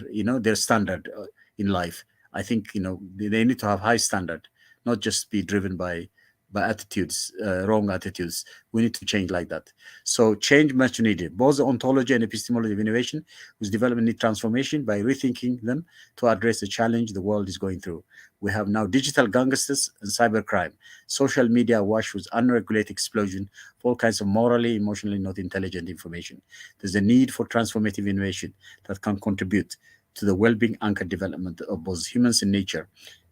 S4: standard in life. I think they need to have high standard, not just be driven by attitudes, wrong attitudes. We need to change like that. So change much needed. Both the ontology and epistemology of innovation with development need transformation by rethinking them to address the challenge the world is going through. We have now digital gangsters and cybercrime, social media awash with unregulated explosion of all kinds of morally, emotionally not intelligent information. There's a need for transformative innovation that can contribute to the well-being anchored development of both humans and nature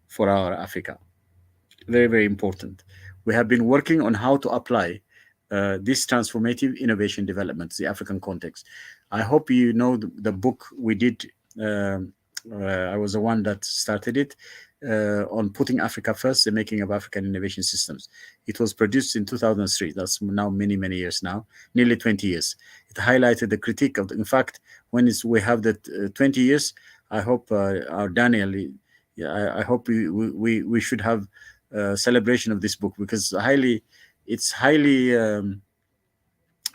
S4: for our Africa. Very important. We have been working on how to apply this transformative innovation development to the African context. I hope you know the book we did. I was the one that started it, on putting Africa first, the making of African innovation systems. It was produced in 2003. That's now many years now, nearly 20 years. It highlighted the critique of, in fact, when we have that 20 years, I hope our Daniel, yeah, I hope we should have celebration of this book, because it's highly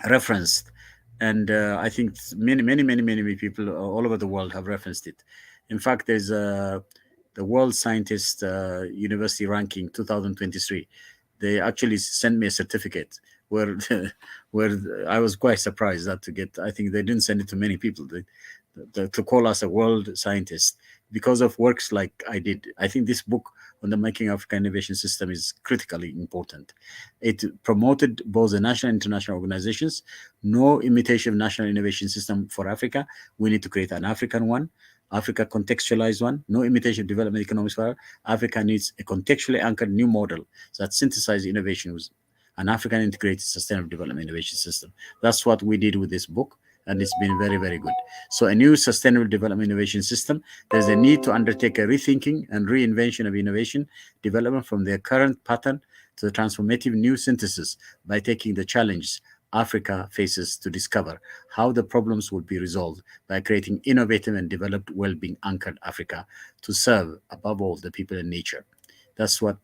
S4: referenced, and I think many people all over the world have referenced it. In fact, there's the World Scientist University Ranking 2023. They actually sent me a certificate where where I was quite surprised that to get. I think they didn't send it to many people. To call us a world scientist because of works like I did. I think this book on the making of African innovation system is critically important. It promoted both the national and international organizations. No imitation of national innovation system for Africa. We need to create an African one, Africa contextualized one. No imitation of development economics for Africa needs a contextually anchored new model that synthesizes innovation with an African integrated sustainable development innovation system. That's what we did with this book, and it's been very good. So a new sustainable development innovation system, there's a need to undertake a rethinking and reinvention of innovation development from their current pattern to the transformative new synthesis by taking the challenges Africa faces to discover how the problems will be resolved by creating innovative and developed well-being anchored Africa to serve above all the people and nature. That's what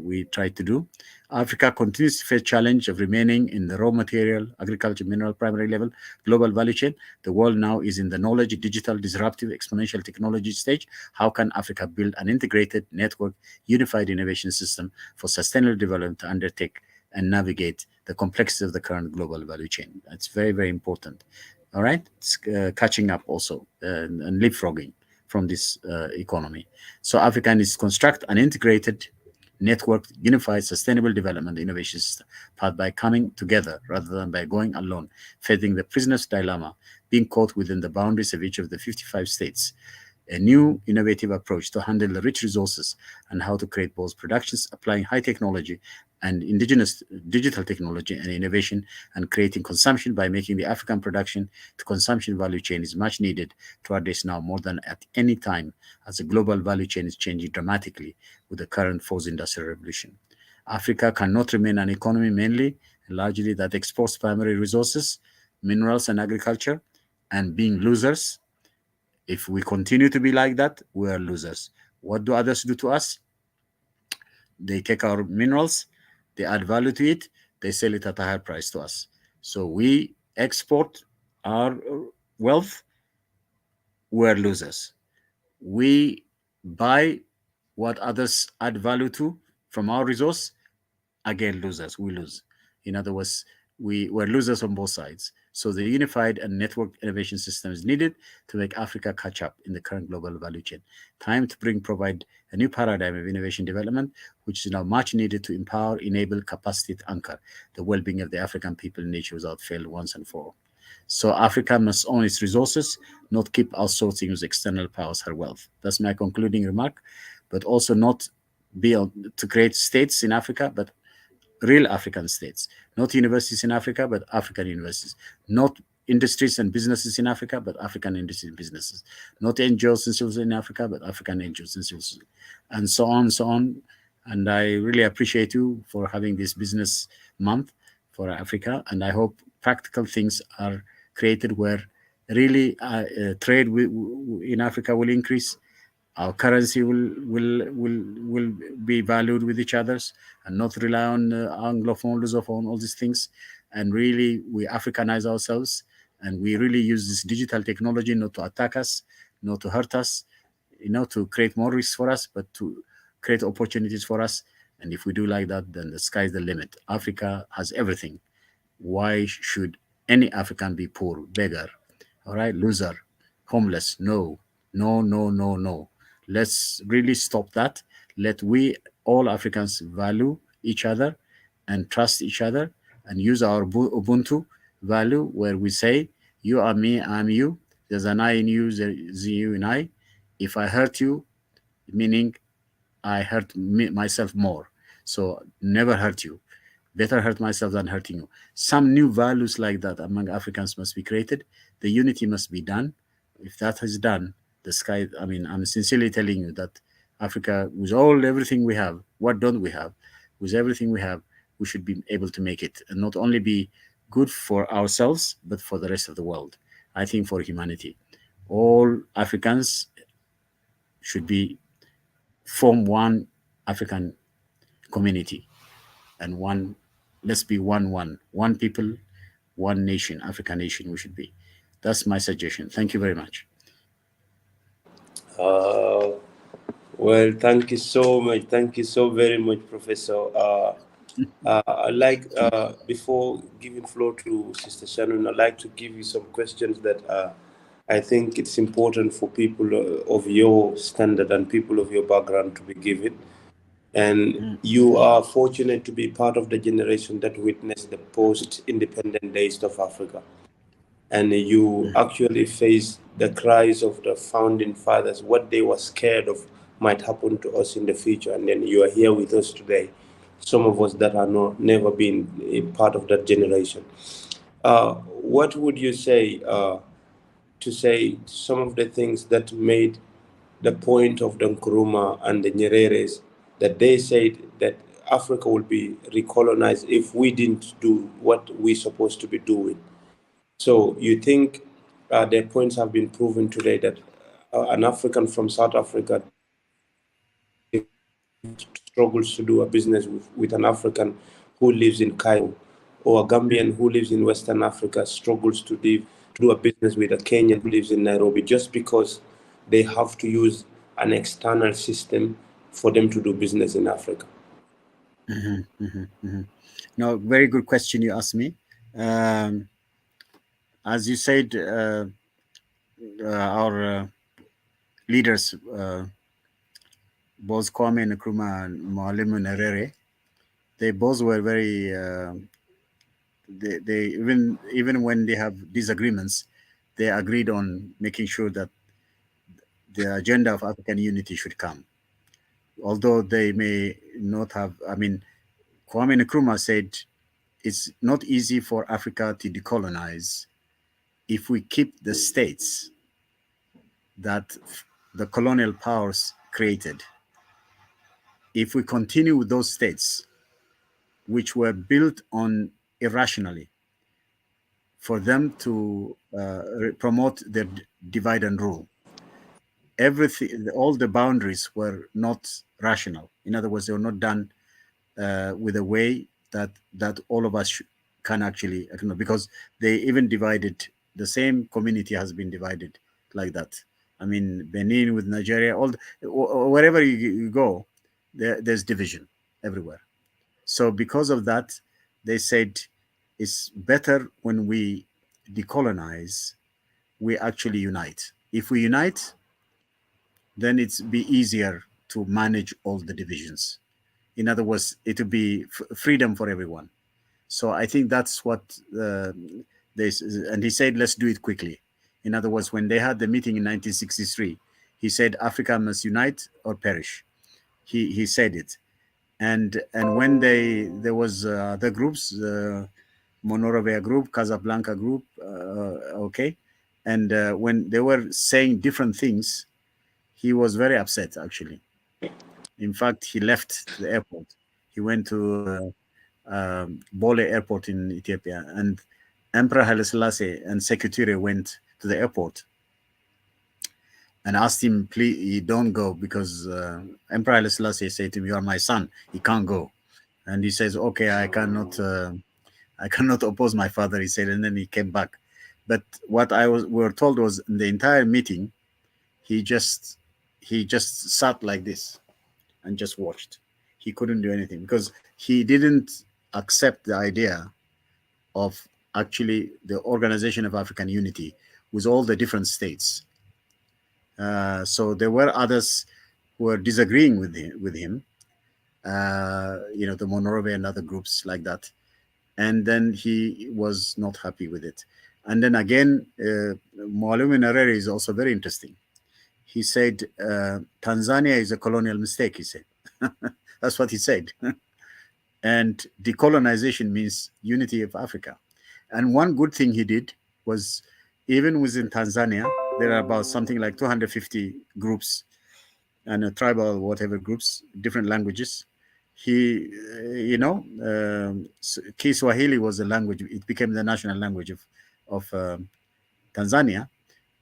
S4: we try to do. Africa continues to face challenge of remaining in the raw material, agriculture, mineral, primary level, global value chain. The world now is in the knowledge, digital, disruptive, exponential technology stage. How can Africa build an integrated network, unified innovation system for sustainable development to undertake and navigate the complexity of the current global value chain? That's very important. All right, it's catching up also and leapfrogging from this economy. So Africa needs to construct an integrated network, unified, sustainable development innovation system, path by coming together rather than by going alone, facing the prisoner's dilemma, being caught within the boundaries of each of the 55 states. A new innovative approach to handle the rich resources and how to create both productions, applying high technology and indigenous digital technology and innovation, and creating consumption by making the African production to consumption value chain is much needed to address now more than at any time, as the global value chain is changing dramatically with the current fourth industrial revolution. Africa cannot remain an economy mainly and largely that exports primary resources, minerals and agriculture, and being losers. If we continue to be like that, we are losers. What do others do to us? They take our minerals, they add value to it, they sell it at a higher price to us. So we export our wealth, we're losers. We buy what others add value to from our resource, again, losers, we lose. In other words, we're losers on both sides. So the unified and networked innovation system is needed to make Africa catch up in the current global value chain. Time to provide a new paradigm of innovation development, which is now much needed to empower, enable, capacity to anchor the well-being of the African people in nature without fail once and for all. So Africa must own its resources, not keep outsourcing with external powers her wealth. That's my concluding remark. But also not to create states in Africa, but real African states, not universities in Africa, but African universities, not industries and businesses in Africa, but African industries and businesses, not NGOs and civil in Africa, but African NGOs and civil, and so on, so on. And I really appreciate you for having this business month for Africa, and I hope practical things are created where really trade in Africa will increase, our currency will be valued with each others and not rely on anglophone lusophone all these things, and really we africanize ourselves, and we really use this digital technology not to attack us, not to hurt us, to create more risks for us, but to create opportunities for us. And if we do like that, then the sky's the limit. Africa has everything. Why should any African be poor, beggar, all right, loser, homeless? No, no, no, no, no. Let's really stop that. Let we all Africans value each other and trust each other and use our Ubuntu value where we say, you are me, I'm you. There's an I in you, there's you in I. If I hurt you, meaning I hurt myself more. So never hurt you. Better hurt myself than hurting you. Some new values like that among Africans must be created. The unity must be done. If that is done, the sky, I mean, I'm sincerely telling you that Africa, with everything we have, what don't we have? With everything we have, we should be able to make it and not only be good for ourselves, but for the rest of the world. I think for humanity. All Africans should be form one African community and one, let's be one people, one nation, African nation we should be. That's my suggestion. Thank you very much.
S1: Uh, well, thank you so much. Thank you so very much, Professor. I'd like, before giving floor to Sister Shannon, I'd like to give you some questions that I think it's important for people of your standard and people of your background to be given. And you are fortunate to be part of the generation that witnessed the post-independent days of Africa. And you actually face the cries of the founding fathers, what they were scared of might happen to us in the future. And then you are here with us today, some of us that are never been a part of that generation. What would you say to say some of the things that made the point of the Nkrumah and the Nyereres, that they said that Africa will be recolonized if we didn't do what we're supposed to be doing? So you think their points have been proven today that an African from South Africa struggles to do a business with an African who lives in Cairo, or a Gambian who lives in Western Africa struggles to do a business with a Kenyan who lives in Nairobi, just because they have to use an external system for them to do business in Africa?
S4: No, very good question you asked me. Um, as you said, our leaders, both Kwame Nkrumah and Mwalimu Nyerere, they both were very they even when they have disagreements, they agreed on making sure that the agenda of African unity should come. Although they may not have, I mean, Kwame Nkrumah said it's not easy for Africa to decolonize if we keep the states that the colonial powers created. If we continue with those states, which were built on irrationally, for them to promote their divide and rule. Everything, all the boundaries were not rational. In other words, they were not done with a way that all of us can actually, because they even divided, the same community has been divided like that. I mean, Benin with Nigeria, wherever you go, there's division everywhere. So because of that, they said it's better when we decolonize, we actually unite. If we unite, then it's be easier to manage all the divisions. In other words, it will be freedom for everyone. So I think that's what this, and he said, let's do it quickly. In other words, when they had the meeting in 1963, he said, Africa must unite or perish. He said it. And when there was the groups, Monorovia group, Casablanca group, okay, and when they were saying different things, he was very upset actually. In fact, he left the airport. He went to Bole airport in Ethiopia, and Emperor Haile Selassie and secretary went to the airport and asked him, please, you don't go, because Emperor Haile Selassie said to him, you are my son, he can't go. And he says, okay, I cannot oppose my father, he said, and then he came back. But what we were told was in the entire meeting, he just sat like this and just watched. He couldn't do anything because he didn't accept the idea of actually the Organization of African Unity with all the different states. So there were others who were disagreeing with him. The Monrovia and other groups like that. And then he was not happy with it. And then again, Mwalimu Nyerere is also very interesting. He said, Tanzania is a colonial mistake, he said. That's what he said. And decolonization means unity of Africa. And one good thing he did was, even within Tanzania, there are about something like 250 groups and tribal whatever groups, different languages. He, Kiswahili was a language. It became the national language of Tanzania,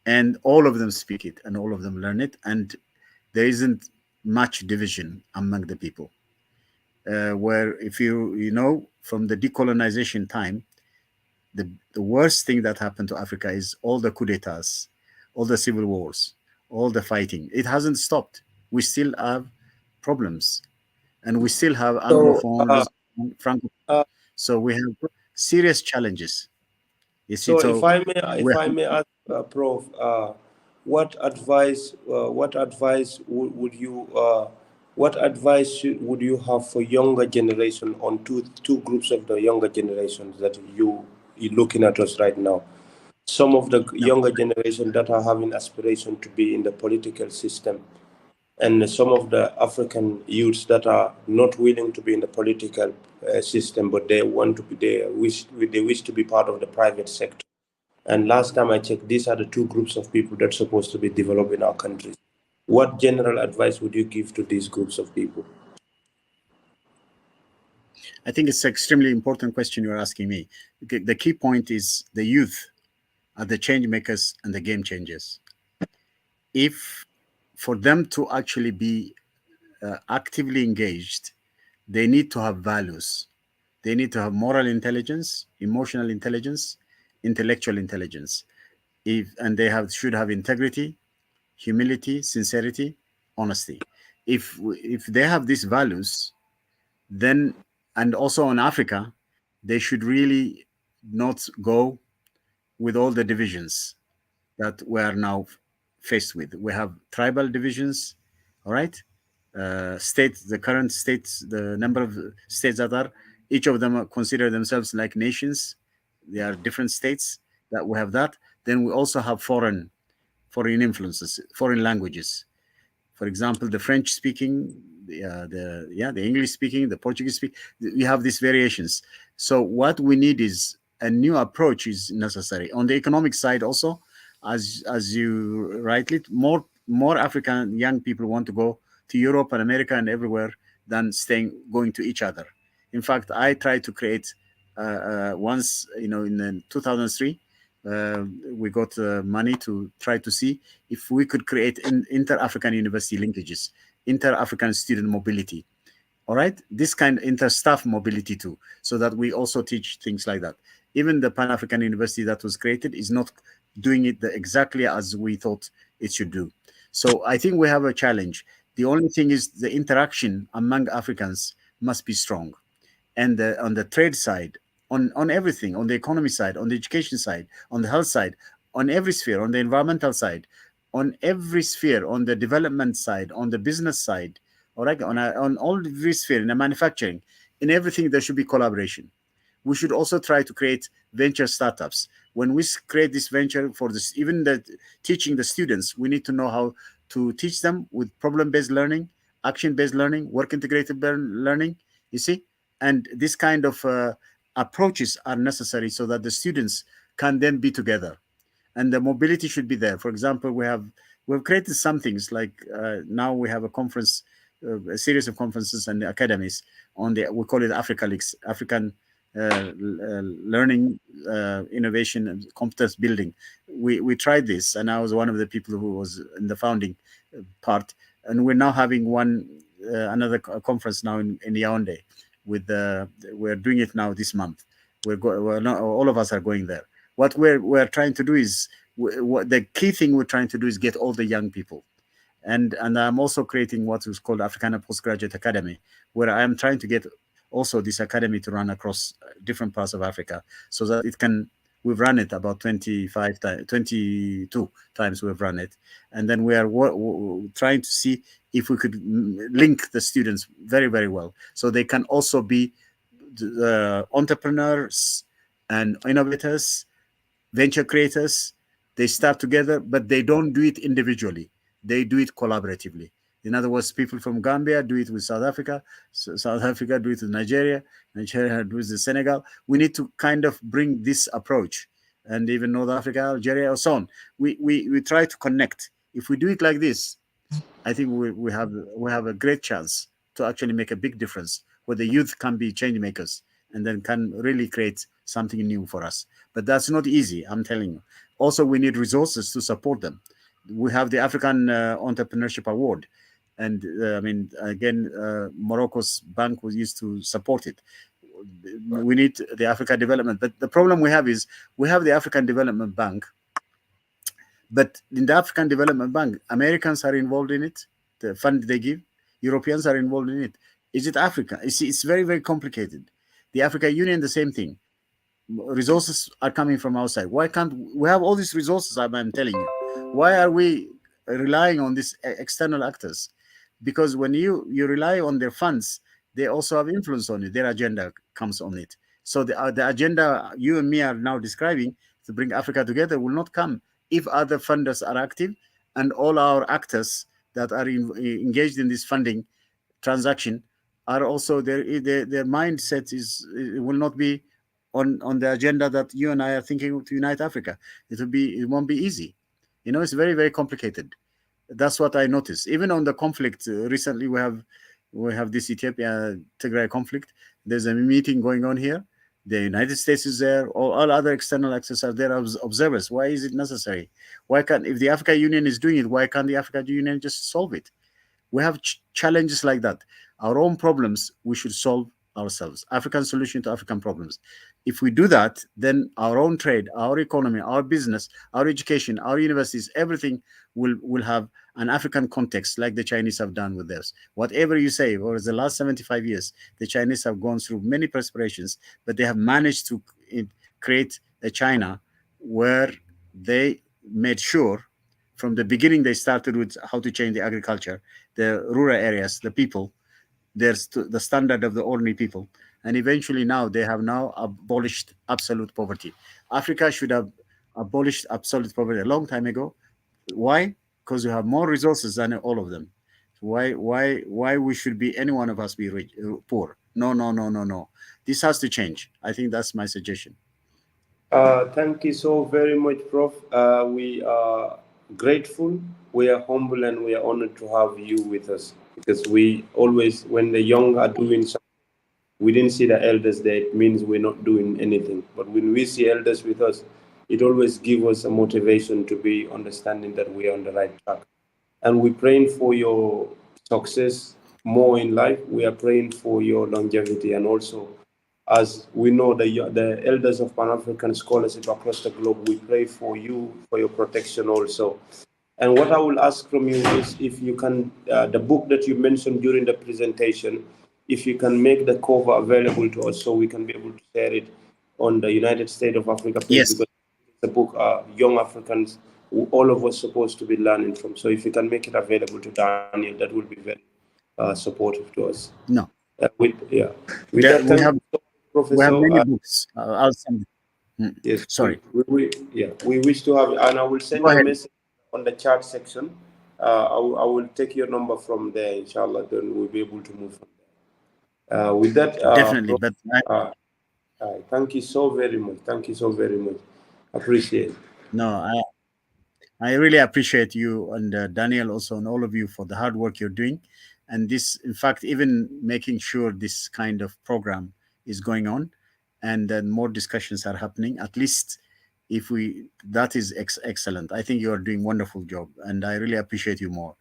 S4: and all of them speak it, and all of them learn it, and there isn't much division among the people. Where if from the decolonization time, the worst thing that happened to Africa is all the coup d'etats, all the civil wars, all the fighting. It hasn't stopped. We still have problems, and we still have
S1: So,
S4: anglophone, francophone.
S1: uh,
S4: So we have serious challenges. You see,
S1: so
S4: so we
S1: if I may ask, Prof, what advice would you have for younger generation on two groups of the younger generations that you're looking at us right now? Some of the
S4: no,
S1: younger generation that are having aspiration to be in the political system, and some of the African youths that are not willing to be in the political system, but they want to be they wish to be part of the private sector. And last time I checked, these are the two groups of people that's supposed to be developing our countries. What general advice would you give to these groups of people?
S4: I think it's an extremely important question you're asking me. The key point is the youth are the change makers and the game changers. If for them to actually be actively engaged, they need to have values. They need to have moral intelligence, emotional intelligence, intellectual intelligence. And they should have integrity, humility, sincerity, honesty. If they have these values, then, and also in Africa, they should really not go with all the divisions that we are now faced with. We have tribal divisions, all right? States, the current states, the number of states that are, each of them consider themselves like nations. They are different states that we have that. Then we also have foreign influences, foreign languages. For example, the French speaking, the English speaking, the Portuguese speak. We have these variations. So what we need is a new approach is necessary on the economic side. Also, as you rightly, more African young people want to go to Europe and America and everywhere than going to each other. In fact, I tried to create once, in 2003, we got money to try to see if we could create inter-African university linkages, inter-African student mobility. All right, this kind of inter-staff mobility too, so that we also teach things like that. Even the Pan-African University that was created is not doing it exactly as we thought it should do. So I think we have a challenge. The only thing is the interaction among Africans must be strong. And on the trade side, on everything, on the economy side, on the education side, on the health side, on every sphere, on the environmental side, on every sphere, on the development side, on the business side, all right, on all every sphere, in the manufacturing, in everything, there should be collaboration. We should also try to create venture startups. When we create this venture for this, even the teaching the students, we need to know how to teach them with problem-based learning, action-based learning, work integrated learning. You see, and this kind of approaches are necessary so that the students can then be together and the mobility should be there. For example, we've created some things like now we have a conference, a series of conferences and academies on the, we call it Africa Leaks, African learning, innovation, and competence building. We tried this, and I was one of the people who was in the founding part. And we're now having one another conference now in Yaoundé. With we're doing it now this month. We're not, all of us are going there. What we're trying to do is what the key thing we're trying to do is get all the young people, and I'm also creating what is called Africana Postgraduate Academy, where I am trying to get also this academy to run across different parts of Africa, so that it can. We've run it about 25 times, 22 times we've run it, and then we are trying to see if we could link the students very, very well, so they can also be entrepreneurs and innovators, venture creators. They start together, but they don't do it individually. They do it collaboratively. In other words, people from Gambia do it with South Africa, South Africa do it with Nigeria, Nigeria do it with Senegal. We need to kind of bring this approach, and even North Africa, Algeria, or so on. We try to connect. If we do it like this, I think we have a great chance to actually make a big difference, where the youth can be change makers and then can really create something new for us. But that's not easy, I'm telling you. Also, we need resources to support them. We have the African Entrepreneurship Award, and I mean, again, Morocco's bank was used to support it. We need the Africa Development, but the problem we have is we have the African Development Bank, but in the African Development Bank, Americans are involved in it, the fund they give. Europeans are involved in it. Is it Africa? You see, it's very, very complicated. The African Union, the same thing. Resources are coming from outside. Why can't we have all these resources? I'm telling you. Why are we relying on these external actors? Because when you rely on their funds, they also have influence on it. Their agenda comes on it. So the agenda you and me are now describing to bring Africa together will not come if other funders are active, and all our actors that are engaged in this funding transaction are also their mindset is, it will not be on the agenda that you and I are thinking to unite Africa. It won't be easy. It's very, very complicated. That's what I noticed. Even on the conflict recently, we have this Ethiopia Tigray conflict. There's a meeting going on here. The United States is there. All other external actors are there as observers. Why is it necessary? Why can't, if the African Union is doing it, why can't the African Union just solve it? We have challenges like that. Our own problems we should solve ourselves. African solution to African problems. If we do that, then our own trade, our economy, our business, our education, our universities, everything will have an African context, like the Chinese have done with theirs. Whatever you say, over the last 75 years, the Chinese have gone through many perspirations, but they have managed to create a China where they made sure from the beginning they started with how to change the agriculture, the rural areas, the people, there's the standard of the ordinary people, and eventually now they have now abolished absolute poverty. Africa should have abolished absolute poverty a long time ago. Why? Because we have more resources than all of them. Why we should be, any one of us be rich, poor? No, no, no, no, no. This has to change. I think that's my suggestion.
S1: Thank you so very much, Prof. We are grateful, we are humble, and we are honored to have you with us, because we always, when the young are doing something, we didn't see the elders there, it means we're not doing anything. But when we see elders with us, it always gives us a motivation to be understanding that we are on the right track. And we're praying for your success more in life. We are praying for your longevity, and also, as we know, the elders of Pan-African scholarship across the globe, we pray for you, for your protection also. And what I will ask from you is, if you can, the book that you mentioned during the presentation, if you can make the cover available to us so we can be able to share it on the United States of Africa page,
S4: Yes,
S1: because it's a book young Africans, who all of us supposed to be learning from. So if you can make it available to Daniel, that will be very supportive to us.
S4: no,
S1: Yeah. With that,
S4: we
S1: thank you
S4: have
S1: so much, Professor.
S4: many books. I'll send it.
S1: Yes,
S4: Sorry,
S1: we wish to have, and I will send
S4: go
S1: you a
S4: ahead.
S1: message on the chat section. I will take your number from there, inshallah. Then we'll be able to move from there. With that,
S4: Definitely, but
S1: uh, thank you so very much. Thank you so very much. Appreciate it.
S4: no, I really appreciate you and Daniel also and all of you for the hard work you're doing, and this, in fact, even making sure this kind of program is going on, and then more discussions are happening. At least, if we that is excellent. I think you are doing wonderful job, and I really appreciate you more.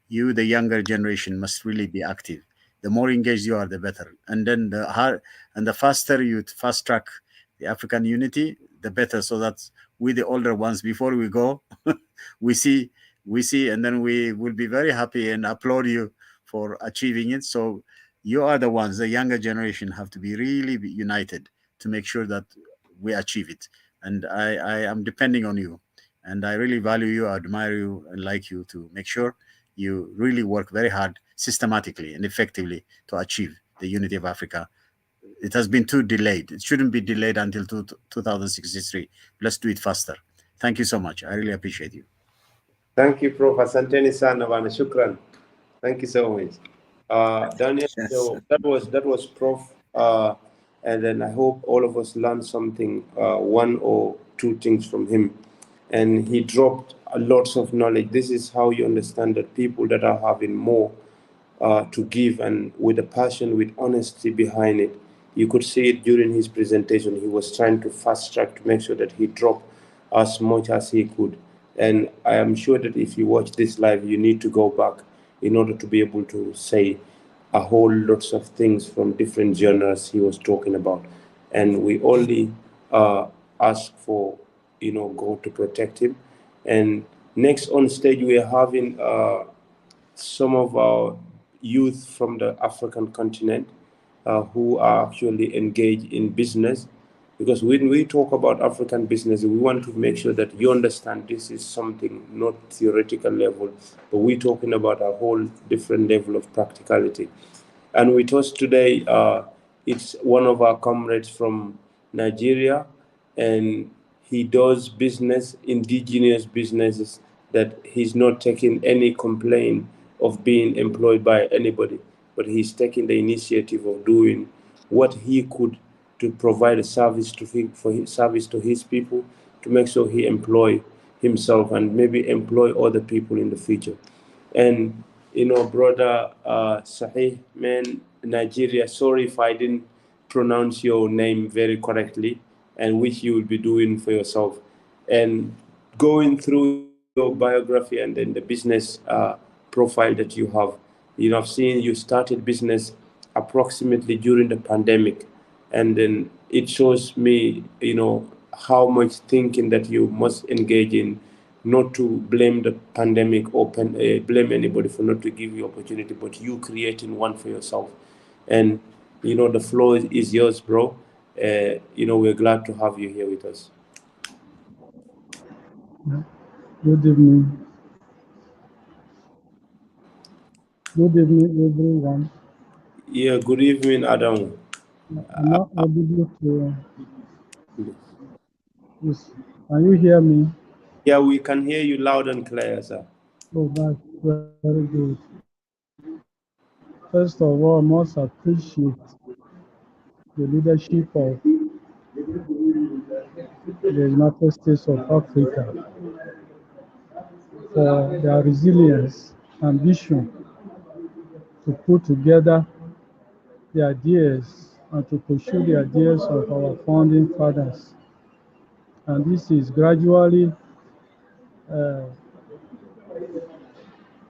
S4: You, the younger generation, must really be active. The more engaged you are, the better. And then the hard and the faster you fast track the African unity, the better. So that we, the older ones, before we go, we see and then we will be very happy and applaud you for achieving it. So you are the ones, the younger generation, have to be really united to make sure that we achieve it. And I am depending on you, and I really value you, admire you, and like you to make sure you really work very hard, systematically and effectively, to achieve the unity of Africa. It has been too delayed. It shouldn't be delayed until 2063. Let's do it faster. Thank you so much. I really appreciate you.
S1: Thank you, Prof. Asanteni sana bana. Shukran. Thank you so much. Daniel,
S4: Yes.
S1: so that was Prof. And then I hope all of us learned something, one or two things from him. And he dropped lots of knowledge. This is how you understand that people that are having more to give, and with a passion, with honesty behind it. You could see it during his presentation. He was trying to fast track to make sure that he dropped as much as he could. And I am sure that if you watch this live, you need to go back in order to be able to say a whole lots of things from different genres he was talking about. And we only ask for, God to protect him. And next on stage, we are having some of our youth from the African continent who are actually engaged in business. Because when we talk about African business, we want to make sure that you understand this is something not theoretical level, but we're talking about a whole different level of practicality. And with us today, it's one of our comrades from Nigeria, and he does business, indigenous businesses, that he's not taking any complaint of being employed by anybody, but he's taking the initiative of doing what he could to provide a service to him, for his service to his people, to make sure he employ himself and maybe employ other people in the future. And brother Sahih, man, Nigeria, sorry if I didn't pronounce your name very correctly, and which you will be doing for yourself. And going through your biography and then the business profile that you have, I've seen you started business approximately during the pandemic, and then it shows me, how much thinking that you must engage in, not to blame the pandemic or blame anybody for not to give you opportunity, but you creating one for yourself. And the floor is yours, bro. We're glad to have you here with us.
S5: Good evening. Good evening, everyone.
S1: Yeah, good evening, Adam.
S5: I'm not able to. Yes. Can you hear me?
S1: Yeah, we can hear you loud and clear, sir.
S5: Oh, that's very good. First of all, I must appreciate the leadership of the United States of Africa for their resilience, ambition to put together the ideas and to pursue the ideas of our founding fathers. And this is gradually uh,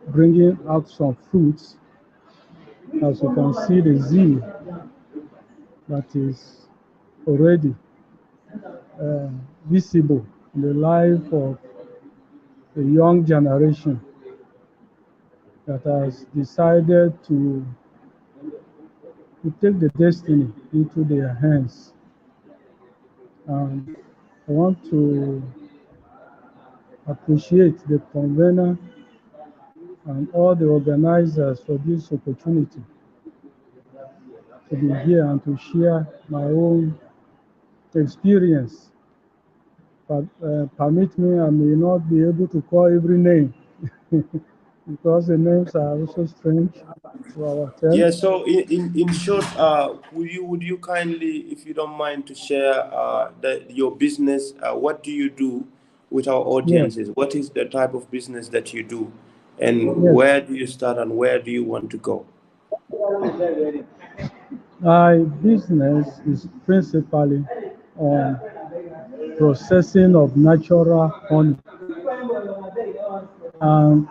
S5: bringing out some fruits. As you can see, the zeal that is already uh, visible in the life of a young generation that has decided to take the destiny into their hands And I want to appreciate the convener and all the organizers for this opportunity to be here and to share my own experience. But permit me, I may not be able to call every name because the names are also strange to our
S1: Yeah,
S5: terms.
S1: so in short, would you kindly, if you don't mind, to share your business? What do you do with our
S5: Yes,
S1: audiences? What is the type of business that you do, and
S5: yes.
S1: where do you start and where do you want to go?
S5: My business is principally on processing of natural honey. And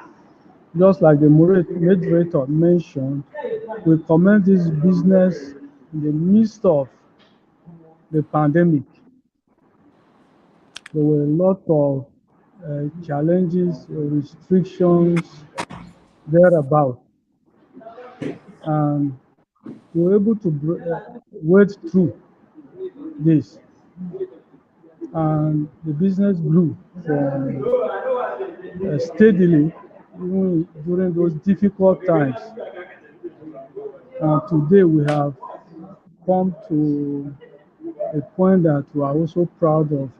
S5: just like the moderator mentioned, we commence this business in the midst of the pandemic. There were a lot of challenges, restrictions thereabout, and we were able to wade through this, and the business grew from steadily even during those difficult times. And today we have come to a point that we are also proud of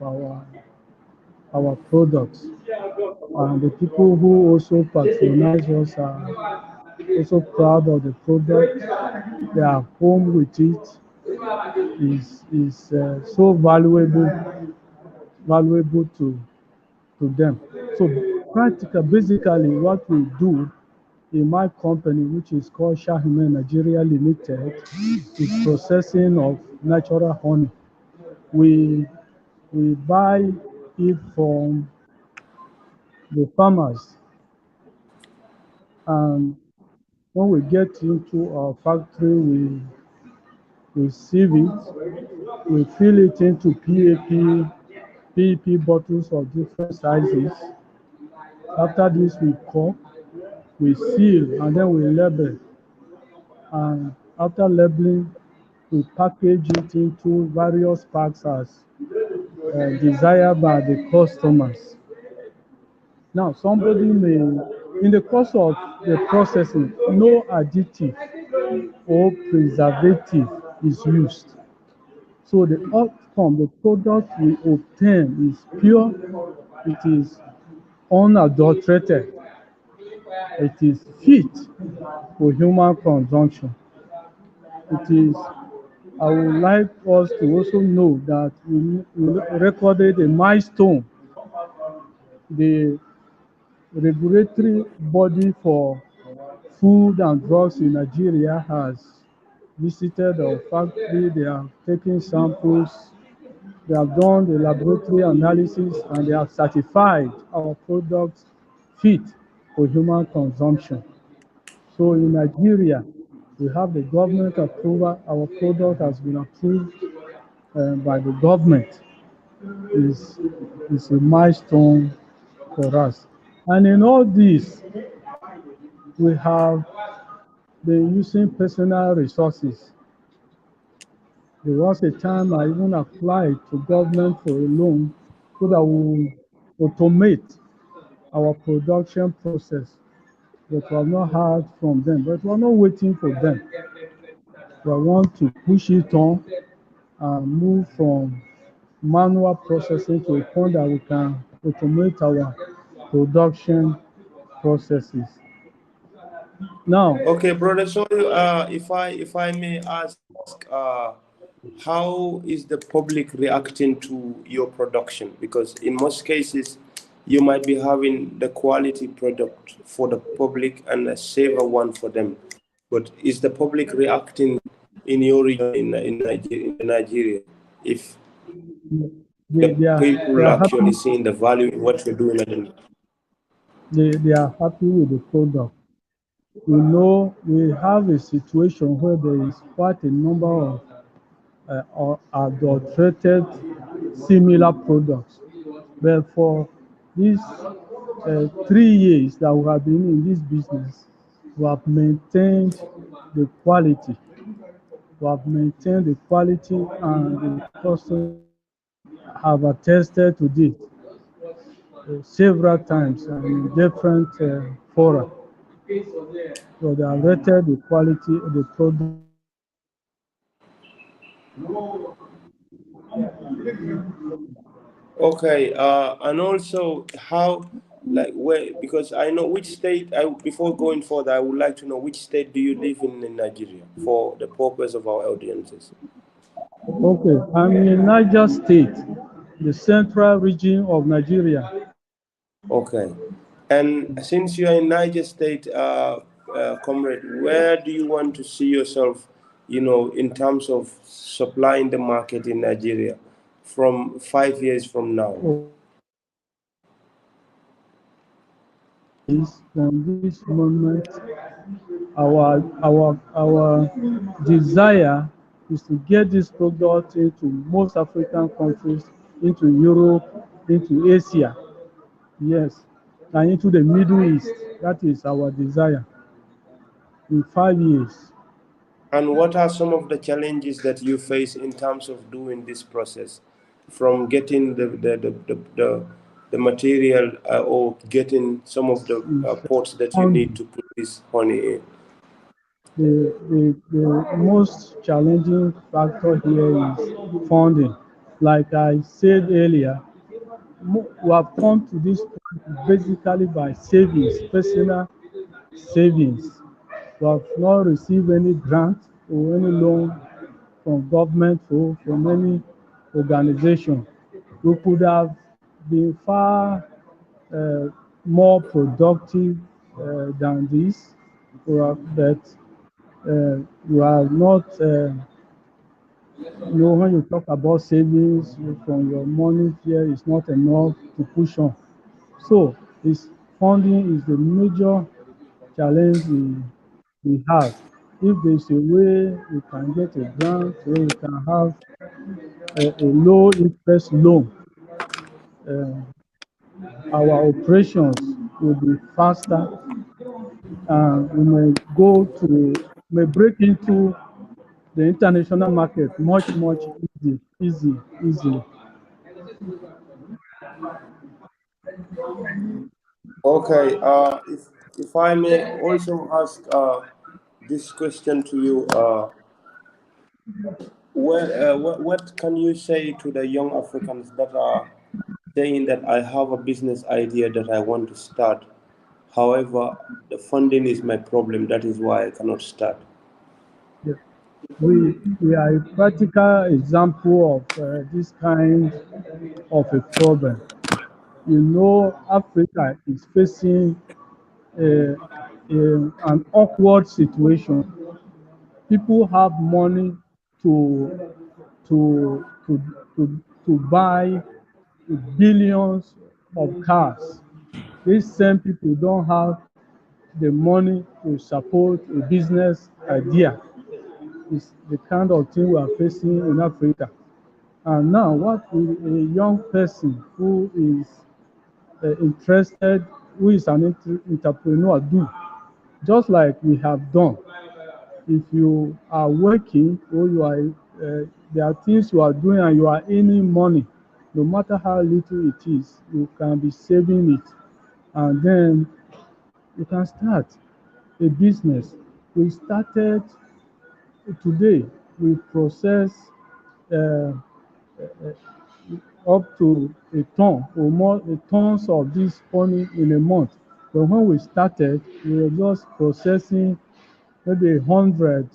S5: our products. And the people who also patronize us are also proud of the product. They are home with it. Is so valuable to them. So basically what we do in my company, which is called Shahime Nigeria Limited, is processing of natural honey. We we buy it from the farmers, and when we get into our factory, we sieve it, we fill it into PEP bottles of different sizes. After this, we cork, we seal, and then we label. And after labeling, we package it into various packs as desired by the customers. Now, somebody may, in the course of the processing, no additive or preservative is used. So the outcome, the product we obtain is pure, it is unadulterated, it is fit for human consumption. It is, I would like us to also know that we recorded a milestone. The regulatory body for food and drugs in Nigeria has visited our factory. They have taken samples, they have done the laboratory analysis, and they have certified our products fit for human consumption. So in Nigeria, we have the government approval. Our product has been approved by the government. Is is a milestone for us. And in all this, we have been using personal resources. There was a time I even applied to government for a loan so that we automate our production process. But we have not heard from them. But we are not waiting for them. We want to push it on and move from manual processing to a point that we can automate our production processes. Now,
S1: Okay, brother. So, if I may ask, how is the public reacting to your production? Because in most cases, you might be having the quality product for the public and a safer one for them. But is the public reacting in your region in Nigeria? If
S5: they,
S1: the
S5: they are they
S1: people
S5: are
S1: actually
S5: happy
S1: seeing the value in what you're doing,
S5: they are happy with the product. We know we have a situation where there is quite a number of adulterated similar products. But for these 3 years that we have been in this business, we have maintained the quality. We have maintained the quality and the customer have attested to this several times and in different fora. So they have rated the quality of the product.
S1: Okay, and also how, like, where, because I know which state, before going further, I would like to know which state do you live in Nigeria for the purpose of our audiences.
S5: Okay, I'm in Niger State, the central region of Nigeria.
S1: Okay, and since you are in Niger State, comrade, where do you want to see yourself, in terms of supplying the market in Nigeria from 5 years from now?
S5: From this moment, our desire is to get this product into most African countries, into Europe, into Asia, yes, and into the Middle East. That is our desire in 5 years.
S1: And what are some of the challenges that you face in terms of doing this process, from getting the material, or getting some of the pots that you need
S5: On
S1: to put this honey in?
S5: the most challenging factor here is funding. Like I said earlier, we have come to this point basically by savings, personal savings. We have not received any grant or any loan from government or from any organization. We could have been far uh, more productive than this, but you are not, when you talk about savings from your money here, is not enough to push on. So, this funding is the major challenge we have. If there's a way we can get a grant, where we can have a low interest loan, uh, our operations will be faster, and we may break into the international market much easily.
S1: Okay, if I may also ask this question to you, what can you say to the young Africans that are saying that I have a business idea that I want to start? However, the funding is my problem. That is why I cannot start.
S5: Yeah. We are a practical example of this kind of a problem. Africa is facing an awkward situation. People have money to to to to buy billions of cars. These same people don't have the money to support a business idea. It's the kind of thing we are facing in Africa. And now, what will a young person who is interested, who is an entrepreneur, do? Just like we have done. If you are working or there are things you are doing and you are earning money, no matter how little it is, you can be saving it, and then you can start a business. We started today. We process uh, up to a ton or more, tons of this honey in a month. But when we started, we were just processing maybe 100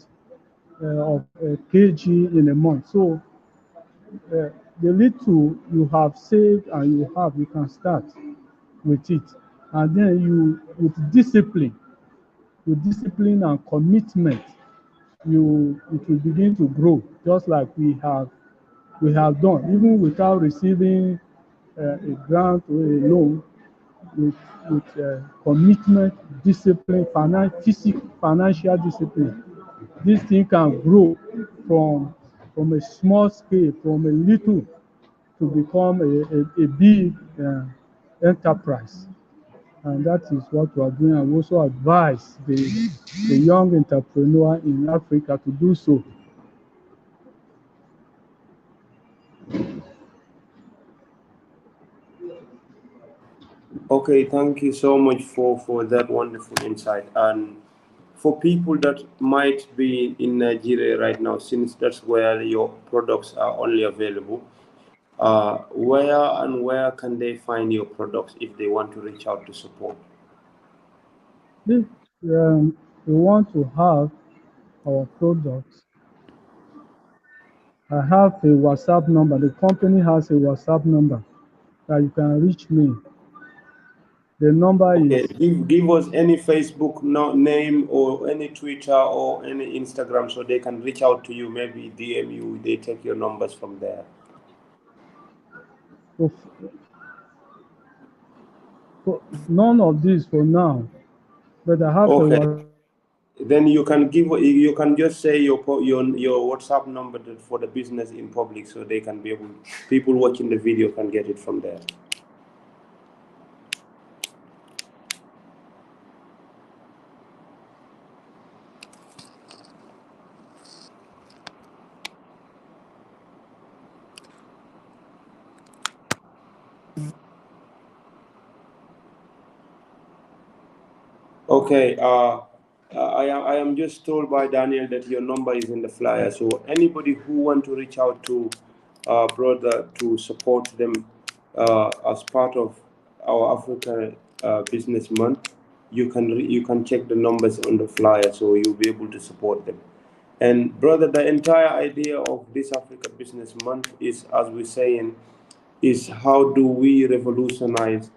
S5: of kg in a month. So uh, the little you have saved and you can start with it. And then with discipline and commitment, it will begin to grow, just like we have done, even without receiving a grant or a loan, with commitment, discipline, financial discipline. This thing can grow from a small scale, from a little, to become a big enterprise. And that is what we are doing. I also advise the young entrepreneur in Africa to do so.
S1: Okay, thank you so much for that wonderful insight. And for people that might be in Nigeria right now, since that's where your products are only available, where can they find your products if they want to reach out to support?
S5: If you want to have our products, I have a WhatsApp number. The company has a WhatsApp number that you can reach me. The number
S1: Okay,
S5: is
S1: give us any Facebook name or any Twitter or any Instagram so they can reach out to you, maybe DM you, they take your numbers from there.
S5: for, for none of this for now, but I have a
S1: Okay,
S5: WhatsApp
S1: then you can just say your WhatsApp number for the business in public so they can be able, people watching the video can get it from there. Okay, I am just told by Daniel that your number is in the flyer. So anybody who want to reach out to brother to support them as part of our Africa Business Month, you can check the numbers on the flyer, so you'll be able to support them. And brother, the entire idea of this Africa Business Month is, as we're saying, is how do we revolutionize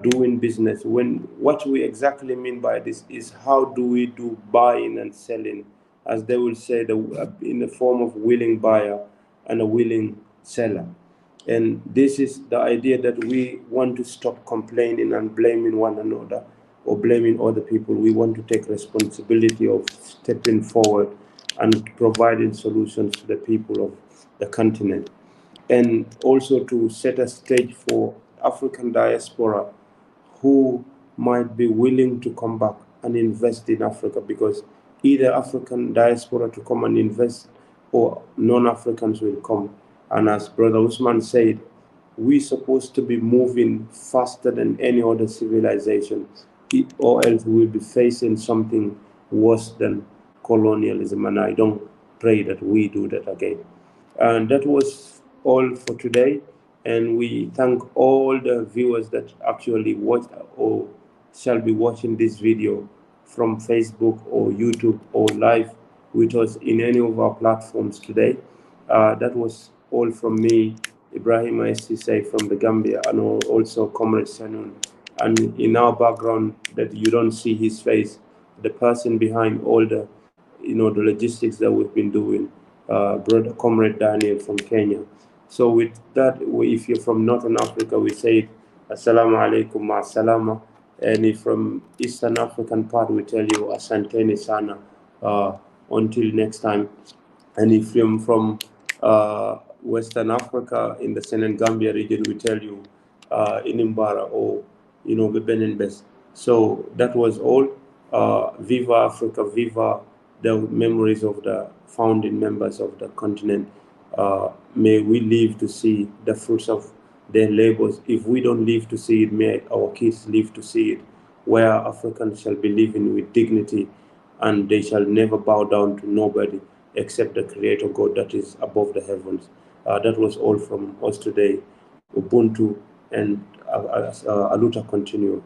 S1: doing business. When what we exactly mean by this is how do we do buying and selling, as they will say, in the form of willing buyer and a willing seller. And this is the idea that we want to stop complaining and blaming one another or blaming other people. We want to take responsibility of stepping forward and providing solutions to the people of the continent, and also to set a stage for African diaspora who might be willing to come back and invest in Africa, because either African diaspora to come and invest or non-Africans will come. And as Brother Usman said, we're supposed to be moving faster than any other civilization, or else we'll be facing something worse than colonialism. And I don't pray that we do that again. And that was all for today. And we thank all the viewers that actually watched or shall be watching this video from Facebook or YouTube or live with us in any of our platforms today. That was all from me, Ibrahim Sise from the Gambia, and also Comrade Sanun. And in our background, that you don't see his face, the person behind all the, the logistics that we've been doing, brother Comrade Daniel from Kenya. So with that, if you're from Northern Africa, we say Assalamu alaikum ma salama. And if from Eastern African part, we tell you Asanteni sana. Until next time. And if you're from Western Africa in the Senegambia region, we tell you Inimbara, or Benin Best. So that was all. Viva Africa, viva the memories of the founding members of the continent. May we live to see the fruits of their labors. If we don't live to see it, may our kids live to see it, where Africans shall be living with dignity, and they shall never bow down to nobody except the Creator God that is above the heavens. That was all from us today. Ubuntu and Aluta continue.